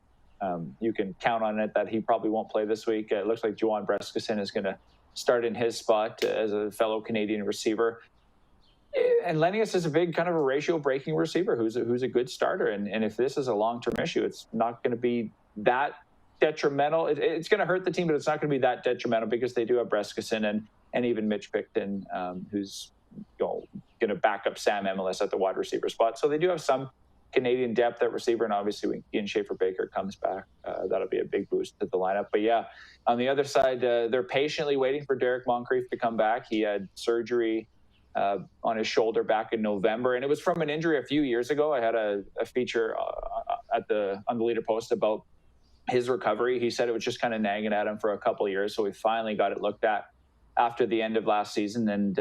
you can count on it that he probably won't play this week. It looks like Juwan Brescison is going to start in his spot as a fellow Canadian receiver. And Lenius is a big kind of a ratio-breaking receiver who's a good starter, and if this is a long-term issue, it's not going to be that detrimental. It's going to hurt the team, but it's not going to be that detrimental because they do have Brescison and even Mitch Picton, who's going to back up Sam Emilus at the wide receiver spot. So they do have some Canadian depth at receiver, and obviously when Ian Schaefer-Baker comes back, that'll be a big boost to the lineup. But yeah, on the other side, they're patiently waiting for Derek Moncrief to come back. He had surgery on his shoulder back in November, and it was from an injury a few years ago. I had a feature on the Leader Post about his recovery. He said it was just kind of nagging at him for a couple of years, so we finally got it looked at after the end of last season. And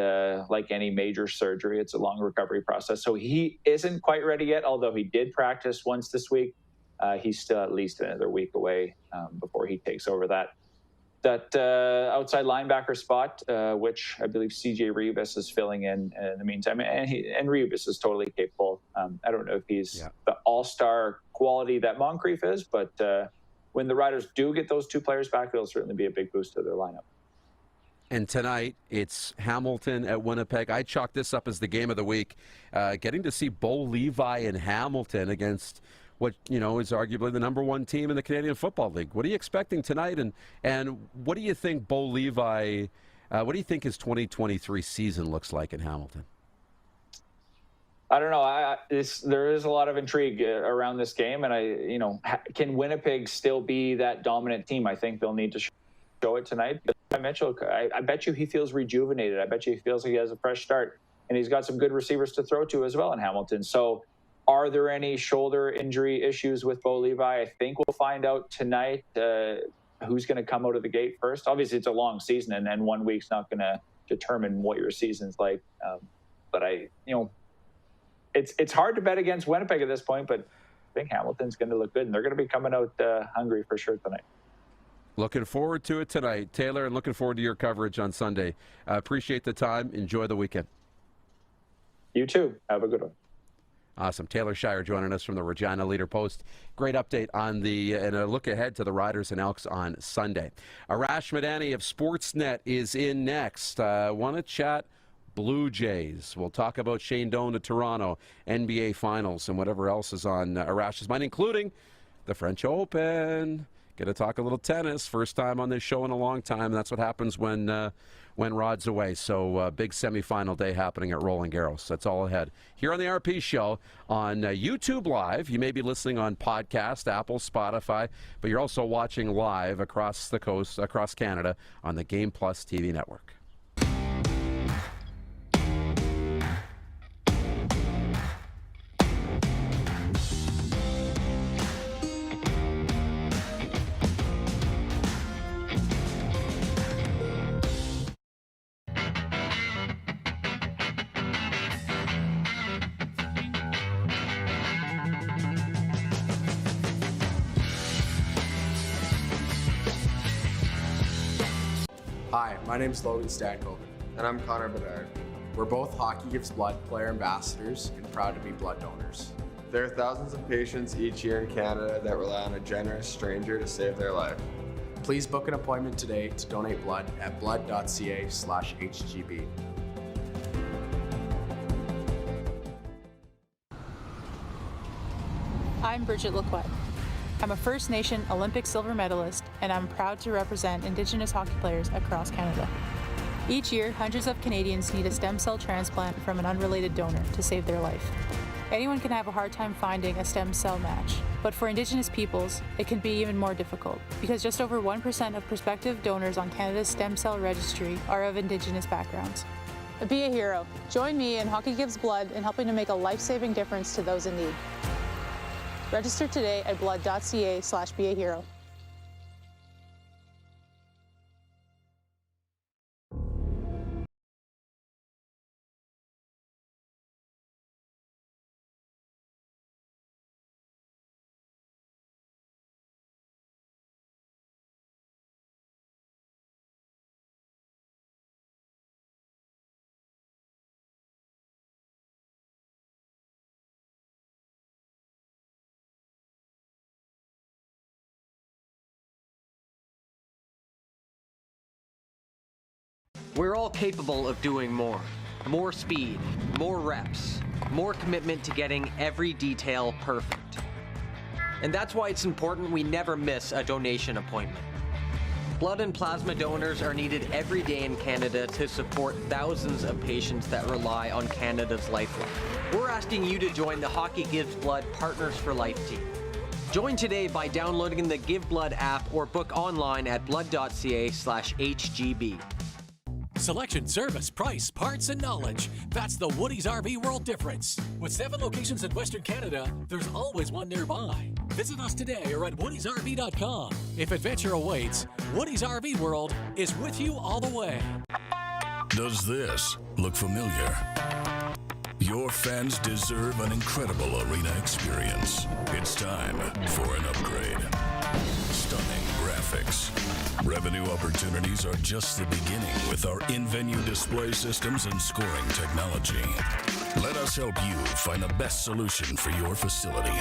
like any major surgery, it's a long recovery process. So he isn't quite ready yet, although he did practice once this week. He's still at least another week away before he takes over that outside linebacker spot, which I believe CJ Revis is filling in the meantime. And Revis is totally capable. I don't know if he's the all-star quality that Moncrief is, but when the Riders do get those two players back, it'll certainly be a big boost to their lineup. And tonight, it's Hamilton at Winnipeg. I chalk this up as the game of the week. Getting to see Bo Levi in Hamilton against what is arguably the number one team in the Canadian Football League. What are you expecting tonight? And what do you think Bo Levi, what do you think his 2023 season looks like in Hamilton? I don't know. There is a lot of intrigue around this game, and can Winnipeg still be that dominant team? I think they'll need to show show it tonight. But Mitchell, I bet you he feels rejuvenated. I bet you he feels like he has a fresh start. And he's got some good receivers to throw to as well in Hamilton. So are there any shoulder injury issues with Bo Levi? I think we'll find out tonight who's going to come out of the gate first. Obviously, it's a long season, and 1 week's not going to determine what your season's like. But it's hard to bet against Winnipeg at this point, but I think Hamilton's going to look good, and they're going to be coming out hungry for sure tonight. Looking forward to it tonight, Taylor, and looking forward to your coverage on Sunday. Appreciate the time. Enjoy the weekend. You too. Have a good one. Awesome. Taylor Shire joining us from the Regina Leader-Post. Great update on and a look ahead to the Riders and Elks on Sunday. Arash Madani of Sportsnet is in next. Want to chat Blue Jays. We'll talk about Shane Doan to Toronto, NBA Finals, and whatever else is on Arash's mind, including the French Open. Going to talk a little tennis. First time on this show in a long time. That's what happens when Rod's away. So big semifinal day happening at Roland Garros. That's all ahead. Here on the RP Show on YouTube Live. You may be listening on podcast, Apple, Spotify, but you're also watching live across the coast, across Canada on the Game Plus TV network. Hi, my name is Logan Stankoven. And I'm Connor Bedard. We're both Hockey Gives Blood player ambassadors and proud to be blood donors. There are thousands of patients each year in Canada that rely on a generous stranger to save their life. Please book an appointment today to donate blood at blood.ca/HGB. I'm Bridget Lacquette. I'm a First Nation Olympic silver medalist, and I'm proud to represent Indigenous hockey players across Canada. Each year, hundreds of Canadians need a stem cell transplant from an unrelated donor to save their life. Anyone can have a hard time finding a stem cell match, but for Indigenous peoples, it can be even more difficult because just over 1% of prospective donors on Canada's stem cell registry are of Indigenous backgrounds. Be a hero. Join me in Hockey Gives Blood in helping to make a life-saving difference to those in need. Register today at blood.ca/beahero. We're all capable of doing more. More speed, more reps, more commitment to getting every detail perfect. And that's why it's important we never miss a donation appointment. Blood and plasma donors are needed every day in Canada to support thousands of patients that rely on Canada's lifeline. We're asking you to join the Hockey Gives Blood Partners for Life team. Join today by downloading the Give Blood app or book online at blood.ca/HGB. Selection, service, price, parts, and knowledge. That's the Woody's RV World difference. With 7 locations in Western Canada, there's always one nearby. Visit us today or at woodysrv.com. If adventure awaits, Woody's RV World is with you all the way. Does this look familiar? Your fans deserve an incredible arena experience. It's time for an upgrade. Stunning graphics. Revenue opportunities are just the beginning with our in-venue display systems and scoring technology. Let us help you find the best solution for your facility.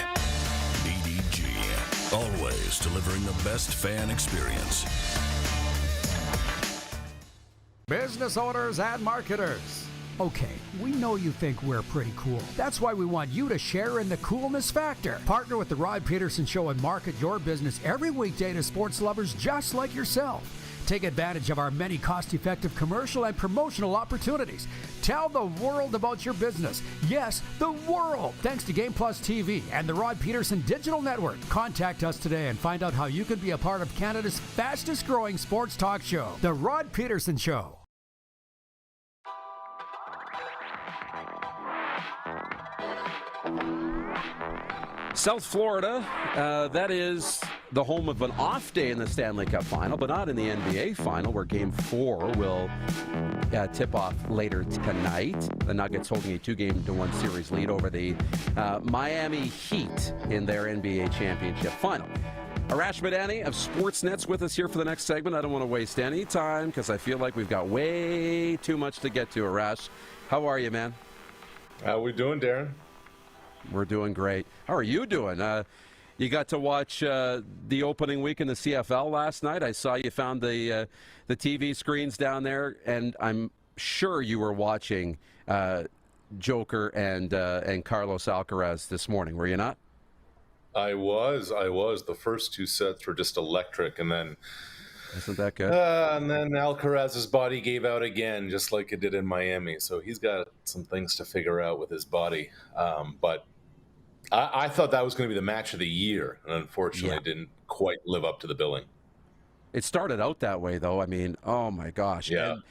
EDG, always delivering the best fan experience. Business owners and marketers. Okay, we know you think we're pretty cool. That's why we want you to share in the coolness factor. Partner with the Rod Pedersen Show and market your business every weekday to sports lovers just like yourself. Take advantage of our many cost-effective commercial and promotional opportunities. Tell the world about your business. Yes, the world. Thanks to Game Plus TV and the Rod Pedersen Digital Network. Contact us today and find out how you can be a part of Canada's fastest-growing sports talk show, The Rod Pedersen Show. South Florida, that is the home of an off day in the Stanley Cup Final, but not in the NBA Final, where Game 4 will tip off later tonight. The Nuggets holding a 2-1 series lead over the Miami Heat in their NBA Championship Final. Arash Madani of Sportsnet's with us here for the next segment. I don't want to waste any time because I feel like we've got way too much to get to. Arash, how are you, man? How we doing, Darren? We're doing great. How are you doing? You got to watch the opening week in the CFL last night. I saw you found the TV screens down there, and I'm sure you were watching Joker and Carlos Alcaraz this morning. Were you not? I was. The first 2 sets were just electric, and then isn't that good? And then Alcaraz's body gave out again, just like it did in Miami. So he's got some things to figure out with his body. But I thought that was going to be the match of the year, and unfortunately, it didn't quite live up to the billing. It started out that way, though. I mean, oh my gosh! Yeah. And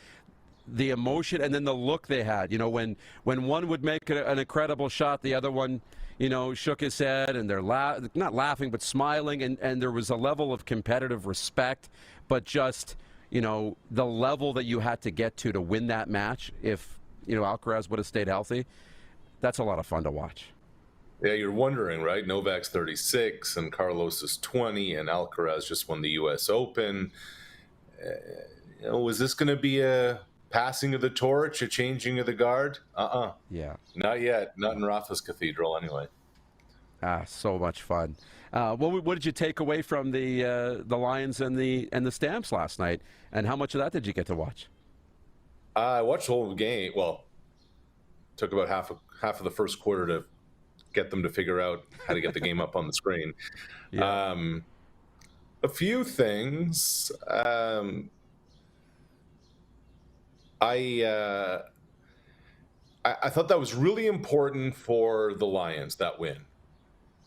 the emotion, and then the look they had. You know, when one would make an incredible shot, the other one, you know, shook his head, and they're not laughing but smiling, and there was a level of competitive respect, but just, you know, the level that you had to get to win that match. If, you know, Alcaraz would have stayed healthy, that's a lot of fun to watch. Yeah, you're wondering, right? Novak's 36 and Carlos is 20, and Alcaraz just won the U.S. Open. You know, was this going to be a passing of the torch, a changing of the guard? Yeah. Not yet. Not in Rafa's Cathedral, anyway. So much fun. What did you take away from the Lions and the Stamps last night, and how much of that did you get to watch? I watched the whole game. Well, took about half of the first quarter to get them to figure out how to get the game up on the screen. Yeah. A few things. I thought that was really important for the Lions, that win,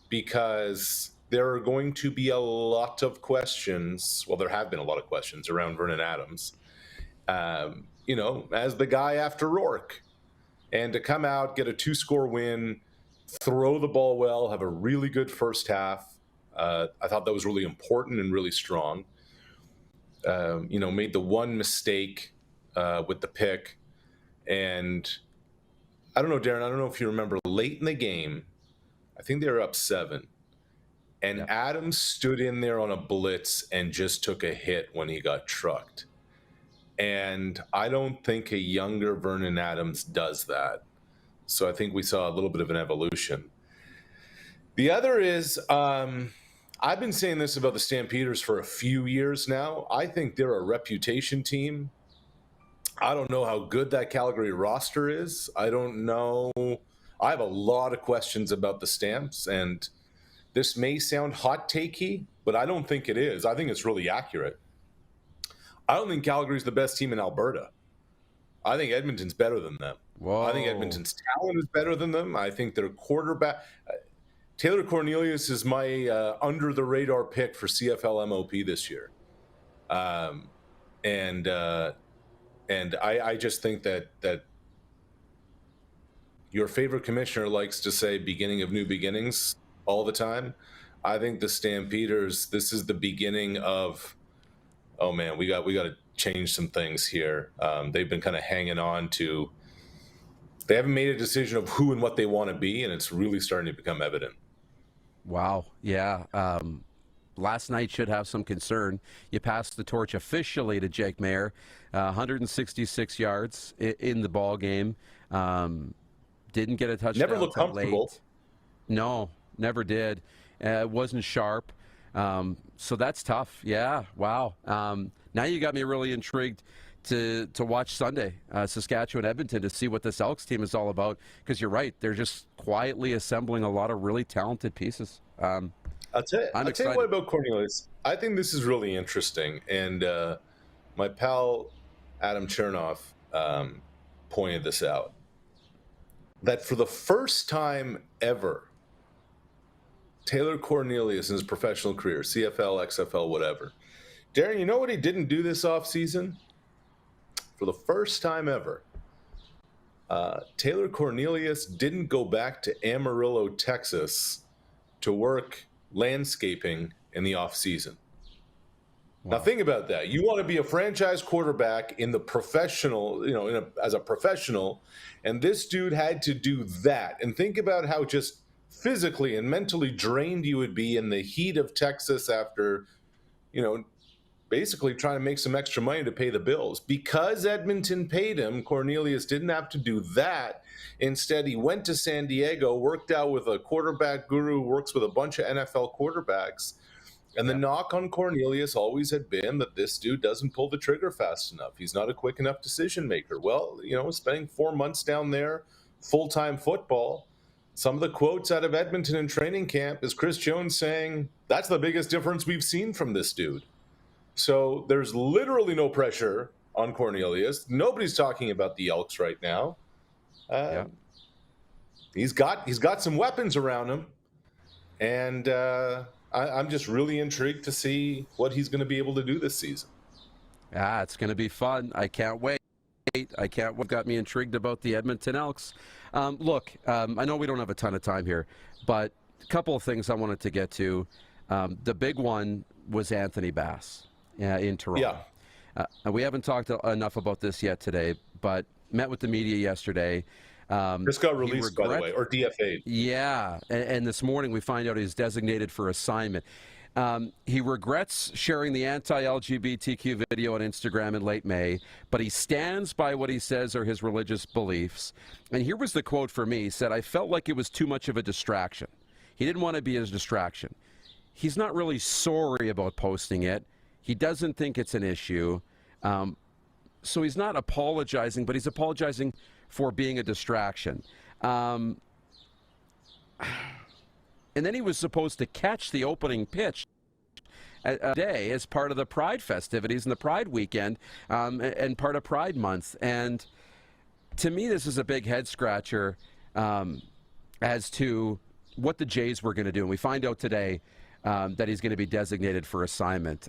because there are going to be a lot of questions. Well, there have been a lot of questions around Vernon Adams, you know, as the guy after Rourke. And to come out, get a 2-score win, throw the ball well, have a really good first half. I thought that was really important and really strong. You know, made the one mistake with the pick. And I don't know, Darren, I don't know if you remember, late in the game, I think they were up 7. And Adams stood in there on a blitz and just took a hit when he got trucked. And I don't think a younger Vernon Adams does that. So I think we saw a little bit of an evolution. The other is, I've been saying this about the Stampeders for a few years now. I think they're a reputation team. I don't know how good that Calgary roster is. I don't know. I have a lot of questions about the Stamps, and this may sound hot takey, but I don't think it is. I think it's really accurate. I don't think Calgary's the best team in Alberta. I think Edmonton's better than them. Whoa. I think Edmonton's talent is better than them. I think their quarterback, Taylor Cornelius, is my under-the-radar pick for CFL MOP this year. And I just think that your favorite commissioner likes to say beginning of new beginnings all the time. I think the Stampeders, this is the beginning of, oh man, we got to change some things here. They've been kind of hanging on to, they haven't made a decision of who and what they want to be, and it's really starting to become evident. Wow. Yeah. Last night should have some concern. You passed the torch officially to Jake Maier, 166 yards in the ball game. Didn't get a touchdown. Never looked comfortable. Late. No, never did. Wasn't sharp. So that's tough. Yeah. Wow. Now you got me really intrigued to watch Sunday, Saskatchewan, Edmonton, to see what this Elks team is all about. Because you're right, they're just quietly assembling a lot of really talented pieces. I'll tell you what about Cornelius. I think this is really interesting, and my pal Adam Chernoff pointed this out, that for the first time ever, Taylor Cornelius in his professional career, CFL, XFL, whatever. Darren, you know what he didn't do this offseason? For the first time ever, Taylor Cornelius didn't go back to Amarillo, Texas to work landscaping in the offseason. Wow. Now think about that. You want to be a franchise quarterback in the professional, as a professional, and this dude had to do that. And think about how just physically and mentally drained you would be in the heat of Texas after, basically trying to make some extra money to pay the bills. Because Edmonton paid him, Cornelius didn't have to do that. Instead, he went to San Diego, worked out with a quarterback guru who works with a bunch of NFL quarterbacks. And the knock on Cornelius always had been that this dude doesn't pull the trigger fast enough. He's not a quick enough decision maker. Well, spending 4 months down there, full-time football, some of the quotes out of Edmonton in training camp is Chris Jones saying, that's the biggest difference we've seen from this dude. So there's literally no pressure on Cornelius. Nobody's talking about the Elks right now. He's got some weapons around him, and I'm just really intrigued to see what he's going to be able to do this season. It's going to be fun. I can't wait. What got me intrigued about the Edmonton Elks? Look, I know we don't have a ton of time here, but a couple of things I wanted to get to. The big one was Anthony Bass. In Toronto. We haven't talked enough about this yet today, but met with the media yesterday. This got released, by the way, or DFA'd. Yeah, and this morning we find out he's designated for assignment. He regrets sharing the anti-LGBTQ video on Instagram in late May, but he stands by what he says are his religious beliefs. And here was the quote for me. He said, I felt like it was too much of a distraction. He didn't want to be a distraction. He's not really sorry about posting it. He doesn't think it's an issue. So he's not apologizing, but he's apologizing for being a distraction. And then he was supposed to catch the opening pitch a day as part of the Pride festivities and the Pride weekend and part of Pride Month. And to me, this is a big head scratcher as to what the Jays were going to do. And we find out today that he's going to be designated for assignment.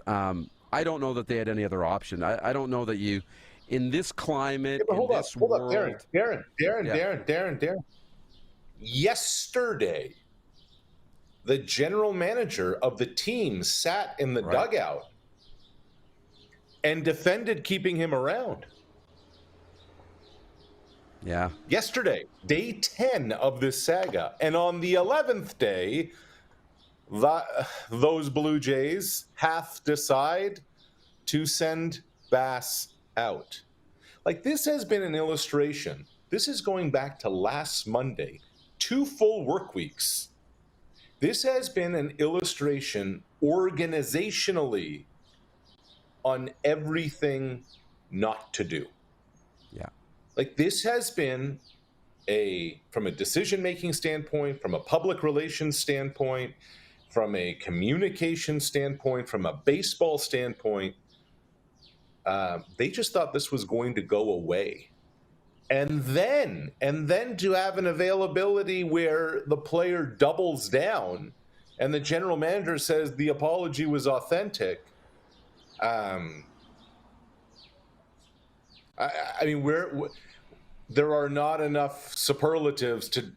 I don't know that they had any other option. I don't know that you, in this climate, hold up, world. Darren. Yesterday, the general manager of the team sat in the dugout and defended keeping him around. Yeah. Yesterday, day 10 of this saga. And on the 11th day, those Blue Jays have decide to send Bass out. Like, this has been an illustration. This is going back to last Monday, 2 full work weeks. This has been an illustration organizationally on everything not to do. Yeah. Like, this has been from a decision-making standpoint, from a public relations standpoint, from a communication standpoint, from a baseball standpoint, they just thought this was going to go away. And then to have an availability where the player doubles down and the general manager says the apology was authentic. I mean, there are not enough superlatives to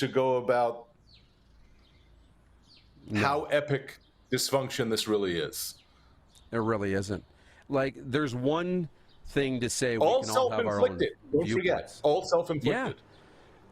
go about how epic dysfunction this really is. It really isn't. Like, there's one thing to say, all we can all have our own Don't forget, all self-inflicted. Yeah.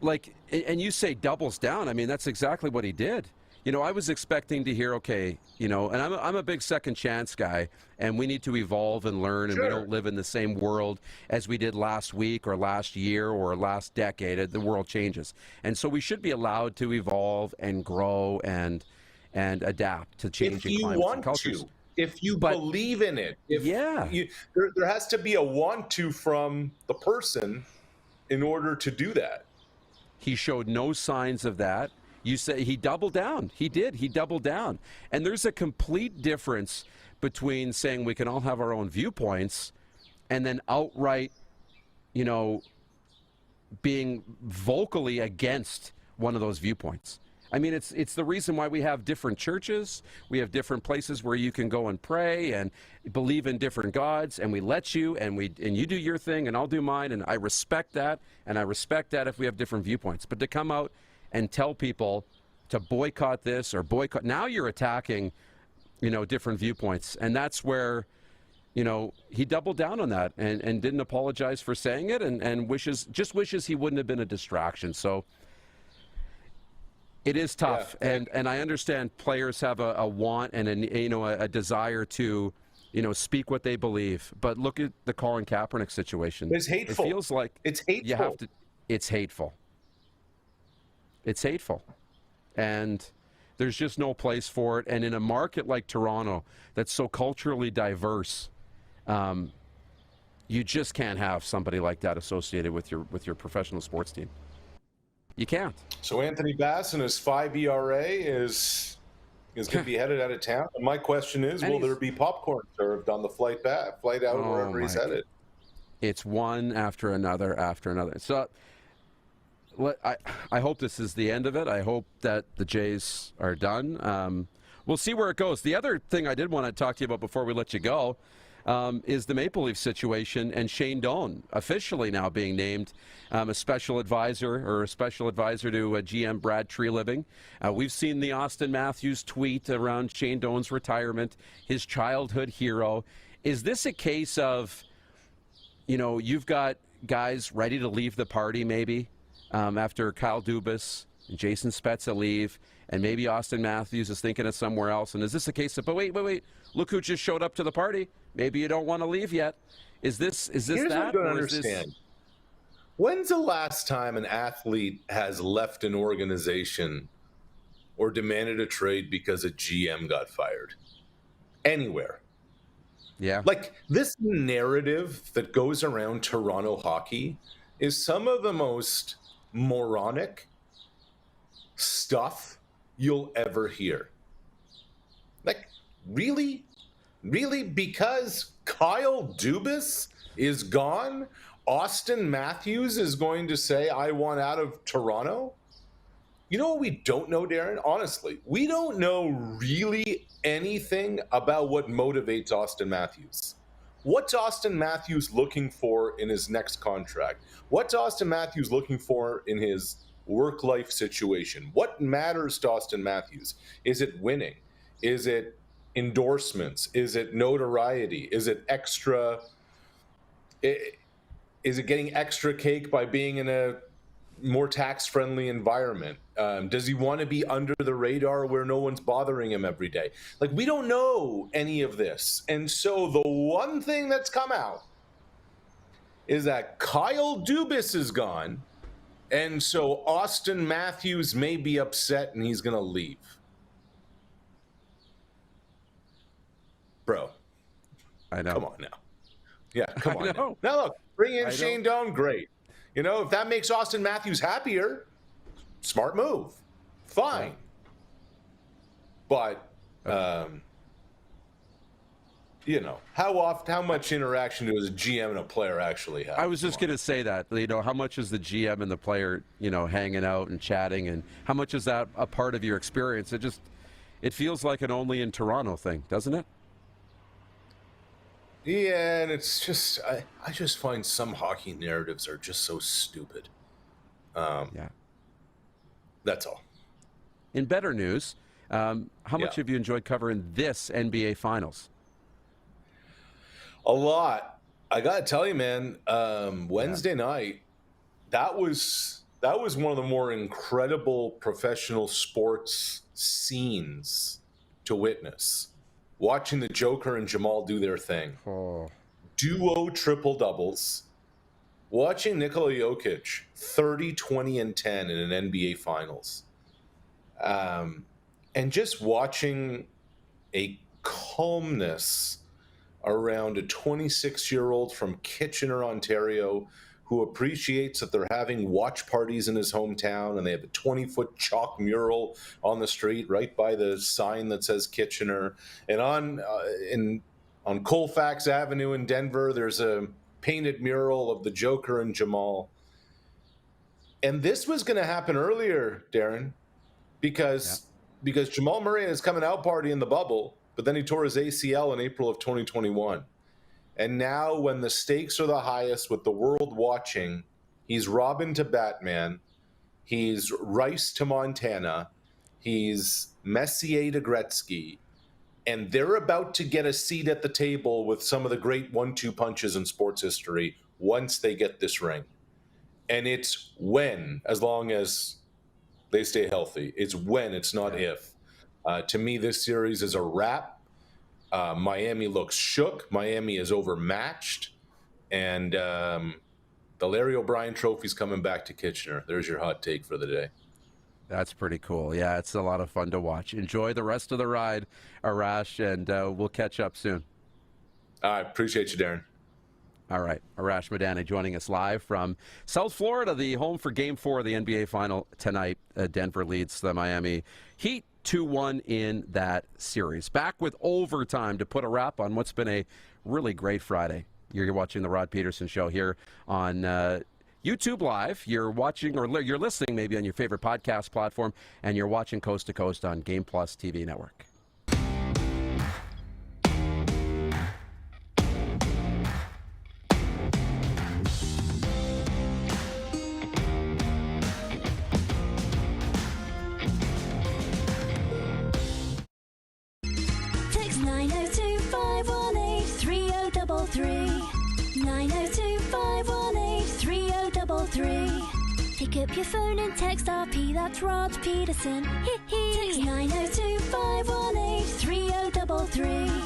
Like, and you say doubles down. I mean, that's exactly what he did. I was expecting to hear, okay, and I'm a big second chance guy, and we need to evolve and learn, and we don't live in the same world as we did last week or last year or last decade. The world changes. And so we should be allowed to evolve and grow and adapt to changing climates and cultures. If you believe in it. There has to be a want to from the person in order to do that. He showed no signs of that. You say he doubled down. He did. He doubled down. And there's a complete difference between saying we can all have our own viewpoints and then outright, being vocally against one of those viewpoints. I mean, it's the reason why we have different churches. We have different places where you can go and pray and believe in different gods, and we let you, and you do your thing, and I'll do mine, and I respect that, if we have different viewpoints. But to come out and tell people to boycott this or boycott, now you're attacking, different viewpoints, and that's where, he doubled down on that and didn't apologize for saying it, and wishes he wouldn't have been a distraction. So. It is tough, and I understand players have a want and a desire to, speak what they believe. But look at the Colin Kaepernick situation. It's hateful. It feels like it's hateful. You have to. It's hateful. It's hateful, and there's just no place for it. And in a market like Toronto, that's so culturally diverse, you just can't have somebody like that associated with your professional sports team. You can't. So Anthony Bass and his 5 ERA is going to be headed out of town. And my question is, will there be popcorn served on the flight out wherever he's headed? It's one after another after another. So I hope this is the end of it. I hope that the Jays are done. We'll see where it goes. The other thing I did want to talk to you about before we let you go is the Maple Leaf situation, and Shane Doan officially now being named a special advisor to GM Brad Treliving. We've seen the Austin Matthews tweet around Shane Doan's retirement, his childhood hero. Is this a case of, you've got guys ready to leave the party maybe after Kyle Dubas and Jason Spezza leave, and maybe Austin Matthews is thinking of somewhere else? And is this a case of, but wait, look who just showed up to the party? Maybe you don't want to leave yet. Is this Here's that? What I don't understand. When's the last time an athlete has left an organization or demanded a trade because a GM got fired? Anywhere. Yeah. Like, this narrative that goes around Toronto hockey is some of the most moronic stuff you'll ever hear. Like, really? Really? Because Kyle Dubas is gone, Austin Matthews is going to say, I want out of Toronto? You know what we don't know, Darren? Honestly, we don't know really anything about what motivates Austin Matthews. What's Austin Matthews looking for in his next contract? What's Austin Matthews looking for in his work-life situation? What matters to Austin Matthews? Is it winning? Is it endorsements? Is it notoriety? Is it extra? Is it getting extra cake by being in a more tax-friendly environment? Does he want to be under the radar where no one's bothering him every day? Like, we don't know any of this. And so the one thing that's come out is that Kyle Dubas is gone, and so Austin Matthews may be upset and he's going to leave. Bro. I know. Come on now. Yeah, come on now. Now look, bring in Shane Doan, great. If that makes Austin Matthews happier, smart move. Fine. But, how much interaction does a GM and a player actually have? I was just going to say that. How much is the GM and the player, hanging out and chatting, and how much is that a part of your experience? It feels like an only in Toronto thing, doesn't it? Yeah, and it's just, I just find some hockey narratives are just so stupid. Yeah. That's all. In better news, how much have you enjoyed covering this NBA Finals? A lot. I got to tell you, man, Wednesday night, that was one of the more incredible professional sports scenes to witness. Watching the Joker and Jamal do their thing. Duo triple-doubles. Watching Nikola Jokic 30, 20, and 10 in an NBA Finals. And just watching a calmness around a 26-year-old from Kitchener, Ontario, who appreciates that they're having watch parties in his hometown, and they have a 20-foot chalk mural on the street right by the sign that says Kitchener. And on Colfax Avenue in Denver, there's a painted mural of the Joker and Jamal. And this was going to happen earlier, Darren, because Jamal Murray had his coming out party in the bubble, but then he tore his ACL in April of 2021. And now when the stakes are the highest with the world watching, he's Robin to Batman, he's Rice to Montana, he's Messier to Gretzky, and they're about to get a seat at the table with some of the great 1-2 punches in sports history once they get this ring. And it's when, as long as they stay healthy. It's when, it's not if. To me, this series is a wrap. Miami looks shook. Miami is overmatched. And the Larry O'Brien Trophy's coming back to Kitchener. There's your hot take for the day. That's pretty cool. Yeah, it's a lot of fun to watch. Enjoy the rest of the ride, Arash, and we'll catch up soon. I appreciate you, Darren. All right. Arash Madani joining us live from South Florida, the home for Game 4 of the NBA Final tonight. Denver leads the Miami Heat 2-1 in that series. Back with overtime to put a wrap on what's been a really great Friday. You're watching the Rod Pedersen Show here on YouTube Live. You're watching or you're listening maybe on your favorite podcast platform, and you're watching Coast to Coast on Game Plus TV Network. Text 902-518-3033. 902-518-3033. Pick up your phone and text RP, that's Rod Pedersen. Text 902-518-3033.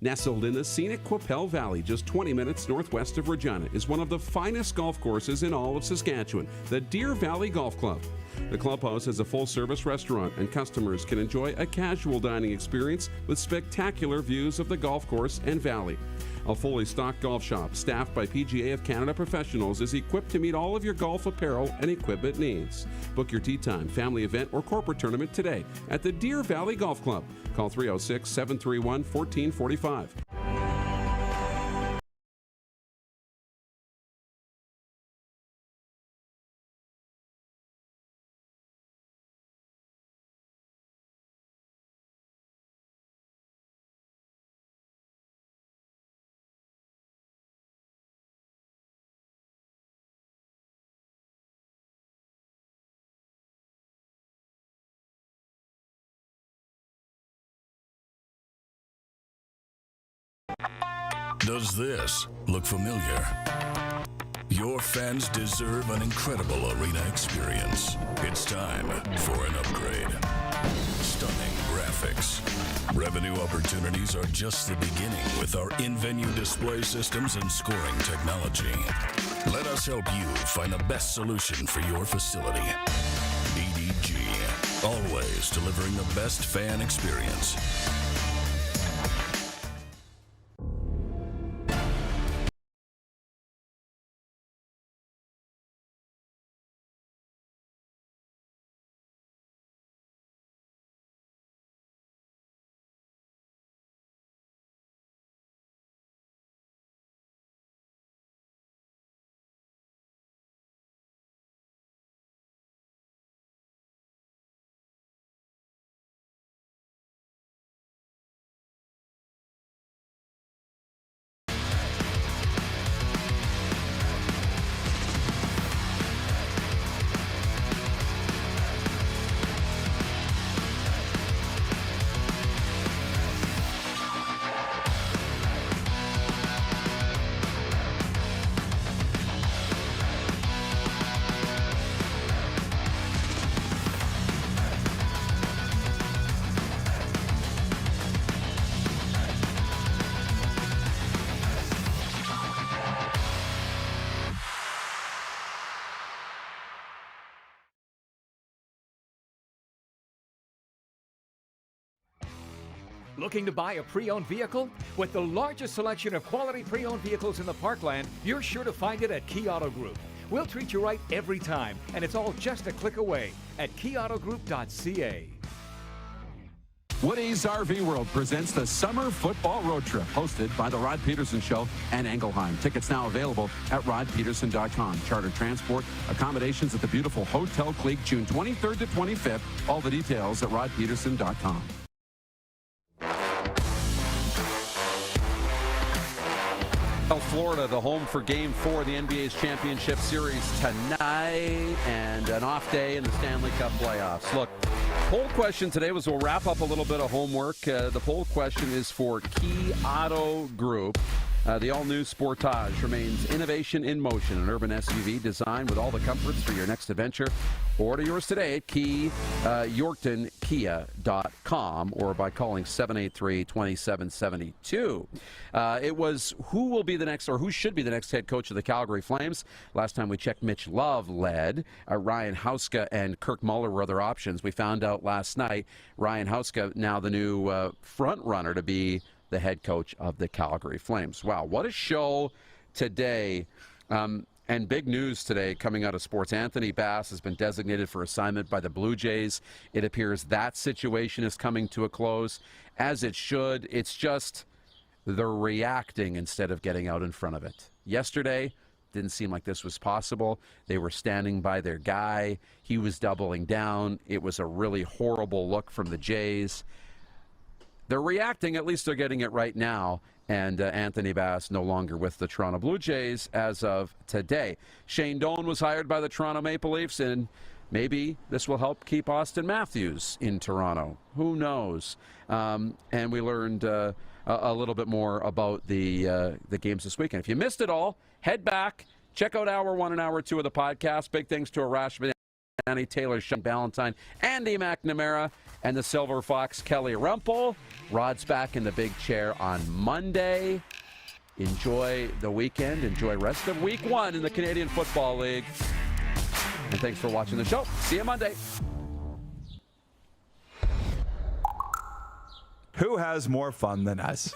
Nestled in the scenic Qu'Appelle Valley, just 20 minutes northwest of Regina, is one of the finest golf courses in all of Saskatchewan, the Deer Valley Golf Club. The clubhouse has a full-service restaurant, and customers can enjoy a casual dining experience with spectacular views of the golf course and valley. A fully stocked golf shop, staffed by PGA of Canada professionals, is equipped to meet all of your golf apparel and equipment needs. Book your tee time, family event, or corporate tournament today at the Deer Valley Golf Club. Call 306-731-1445. Does this look familiar? Your fans deserve an incredible arena experience. It's time for an upgrade. Stunning graphics. Revenue opportunities are just the beginning with our in-venue display systems and scoring technology. Let us help you find the best solution for your facility. EDG, always delivering the best fan experience. Looking to buy a pre-owned vehicle? With the largest selection of quality pre-owned vehicles in the Parkland, you're sure to find it at Key Auto Group. We'll treat you right every time, and it's all just a click away at keyautogroup.ca. Woody's RV World presents the Summer Football Road Trip, hosted by the Rod Pedersen Show and Engelheim. Tickets now available at rodpedersen.com. Charter transport, accommodations at the beautiful Hotel Clique, June 23rd to 25th. All the details at rodpedersen.com. Florida, the home for Game 4 of the NBA's Championship Series tonight, and an off day in the Stanley Cup Playoffs. Look, poll question today was, we'll wrap up a little bit of homework. The poll question is for Key Auto Group. The all-new Sportage remains innovation in motion, an urban SUV designed with all the comforts for your next adventure. Order yours today at YorktonKia.com or by calling 783-2772. It was who will be the next, or who should be the next head coach of the Calgary Flames. Last time we checked, Mitch Love led. Ryan Hauska and Kirk Muller were other options. We found out last night Ryan Hauska now the new front runner to be the head coach of the Calgary Flames. Wow, what a show today. And big news today coming out of sports. Anthony Bass has been designated for assignment by the Blue Jays. It appears that situation is coming to a close, as it should. It's just they're reacting instead of getting out in front of it. Yesterday, didn't seem like this was possible. They were standing by their guy. He was doubling down. It was a really horrible look from the Jays. They're reacting, at least they're getting it right now, and Anthony Bass no longer with the Toronto Blue Jays as of today. Shane Doan was hired by the Toronto Maple Leafs, and maybe this will help keep Austin Matthews in Toronto. Who knows? And we learned a little bit more about the games this weekend. If you missed it all, head back, check out Hour 1 and Hour 2 of the podcast. Big thanks to Arash, Madani, Taylor, Sean Ballantyne, Andy McNamara, and the Silver Fox, Kelly Remple. Rod's back in the big chair on Monday. Enjoy the weekend. Enjoy rest of week 1 in the Canadian Football League. And thanks for watching the show. See you Monday. Who has more fun than us?